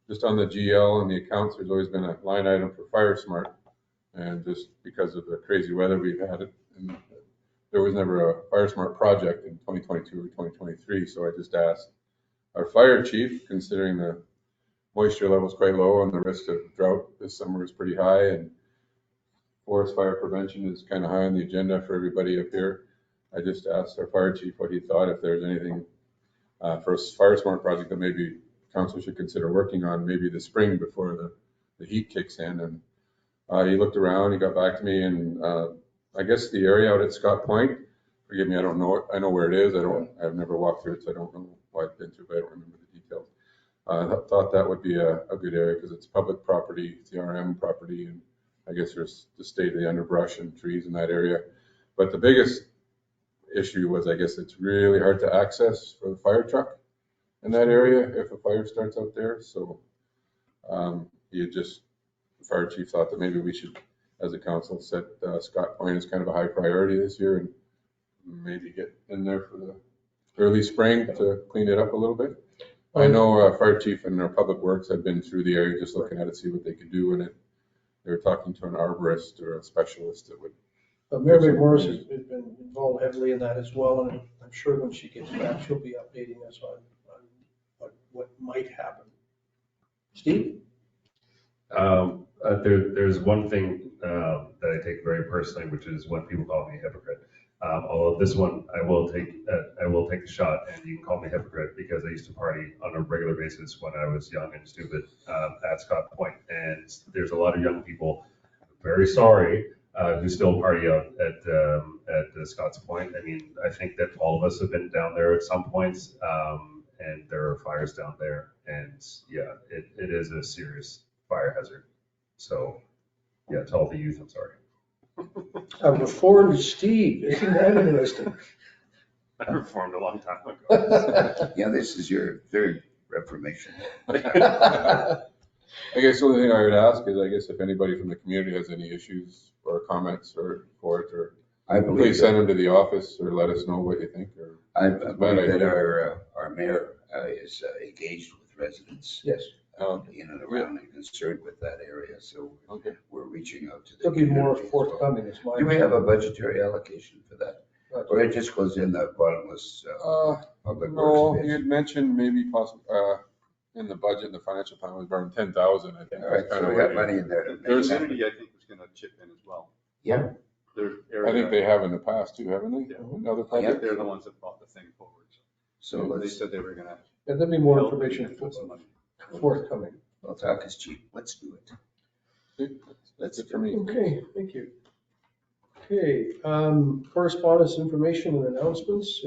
just on the GL and the accounts, there's always been a line item for FireSmart. And just because of the crazy weather we've had, and there was never a FireSmart project in 2022 or 2023. So I just asked our fire chief, considering the moisture level is quite low and the risk of drought this summer is pretty high, and forest fire prevention is kind of high on the agenda for everybody up here. I just asked our fire chief what he thought, if there's anything for a FireSmart project that maybe council should consider working on, maybe the spring before the heat kicks in. And he looked around, he got back to me, and I guess the area out at Scott Point, forgive me, I don't know it. I know where it is. I've never walked through it, so I don't know what I've been through, but I don't remember the details. I thought that would be a good area because it's public property, it's the RM property, and I guess there's the state of the underbrush and trees in that area. But the biggest issue was, I guess it's really hard to access for the fire truck in that area if a fire starts out there. So the fire chief thought that maybe we should, as a council, set Scott Point as kind of a high priority this year and maybe get in there for the early spring to clean it up a little bit. I know fire chief and our public works have been through the area just looking at it, see what they could do in it. They were talking to an arborist or a specialist that would. Mary Morris has been involved heavily in that as well, and I'm sure when she gets back, she'll be updating us on what might happen. Steve? There's one thing that I take very personally, which is when people call me a hypocrite. Although this one, I will take the shot, and you can call me a hypocrite because I used to party on a regular basis when I was young and stupid at Scott Point. And there's a lot of young people, very sorry, who still party out at Scott's Point. I mean, I think that all of us have been down there at some points, and there are fires down there. And yeah, it is a serious fire hazard. So yeah, to all the youth, I'm sorry. A reformed Steve, isn't that interesting? I reformed a long time ago. Yeah, this is your third reformation. I guess the only thing I would ask is, I guess if anybody from the community has any issues or comments or for it, or I believe please send that, them to the office or let us know what you think, or. I believe that our mayor is engaged with residents. Yes. In and around and concerned with that area, so Okay. we're reaching out to the There'll be more community as well. forthcoming, is my. Do we have a budgetary allocation for that? Right. Or it just goes in the bottomless public No, works you bid? had mentioned maybe possibly, in the budget, in the financial plan was around 10,000, I think. All right, so we got money in there to make There's- that. Community, I think, was gonna chip in as well. Yeah, Their I think area, they have in the past too, haven't they? Yeah. Another I project? think they're the ones that brought the thing forward. so They let's, said they were gonna. Yeah, there'll be more help information and put some money. forthcoming. well, talk is cheap, let's do it. That's it for me. Okay, thank you. Okay, correspondence, information, and announcements.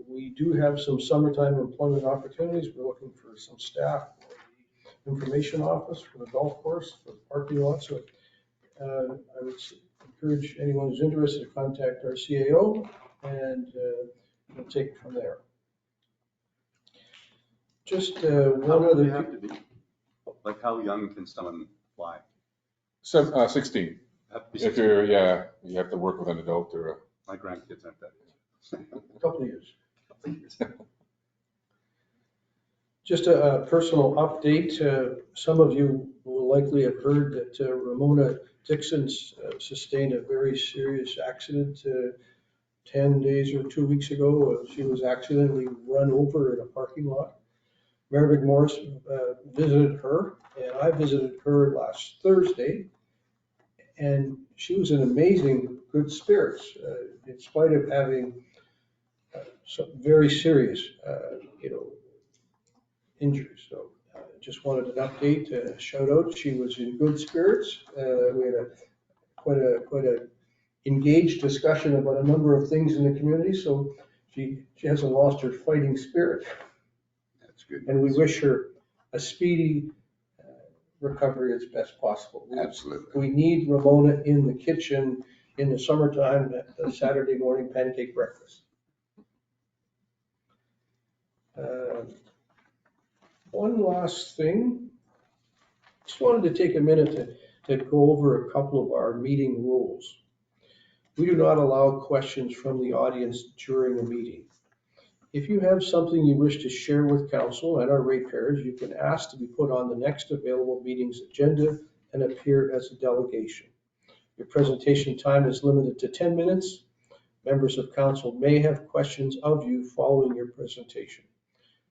We do have some summertime employment opportunities. We're looking for some staff for the information office, for the golf course, for the parking lot. So I would encourage anyone who's interested to contact our CAO, and we'll take it from there. Just How one old do you other. have to be? Like, how young can someone fly? 16. Have to be If 16. you're, yeah, you have to work with an adult or a. My grandkids aren't that age. Couple of years. Just a personal update. Some of you will likely have heard that Ramona Dixon sustained a very serious accident 10 days or 2 weeks ago. She was accidentally run over in a parking lot. Mary McMorris visited her, and I visited her last Thursday. And she was in amazing good spirits, in spite of having some very serious, injuries. So just wanted an update, shout out. She was in good spirits. We had quite a engaged discussion about a number of things in the community. So she hasn't lost her fighting spirit. That's good. And we wish her a speedy recovery as best possible. Absolutely. We need Ramona in the kitchen in the summertime at the Saturday morning pancake breakfast. One last thing. Just wanted to take a minute to go over a couple of our meeting rules. We do not allow questions from the audience during a meeting. If you have something you wish to share with council and our ratepayers, you can ask to be put on the next available meeting's agenda and appear as a delegation. Your presentation time is limited to 10 minutes. Members of council may have questions of you following your presentation.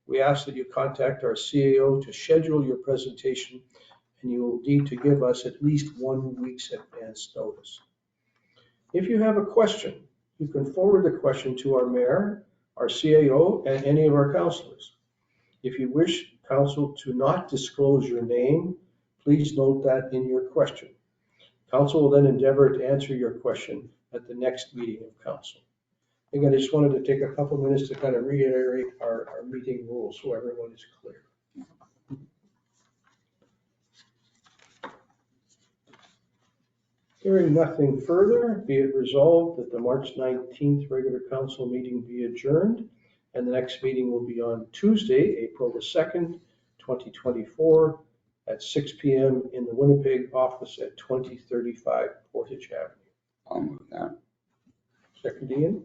We ask that you contact our CAO to schedule your presentation, and you will need to give us at least 1 week's advance notice. If you have a question, you can forward the question to our mayor, our CAO, and any of our councilors. If you wish council to not disclose your name, please note that in your question. Council will then endeavor to answer your question at the next meeting of council. Again, I just wanted to take a couple minutes to kind of reiterate our meeting rules so everyone is clear. Hearing nothing further, be it resolved that the March 19th regular council meeting be adjourned, and the next meeting will be on Tuesday, April the 2nd, 2024, at 6 p.m. in the Winnipeg office at 2035 Portage Avenue. I'll move that. Second, Ian.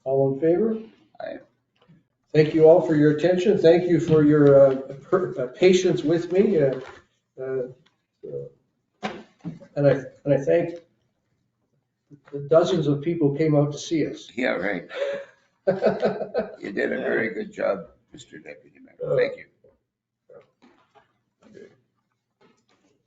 All in favor? Aye. Thank you all for your attention. Thank you for your patience with me. And I thank the dozens of people who came out to see us. Yeah, right. You did a very good job, Mr. Deputy Mayor. Thank you.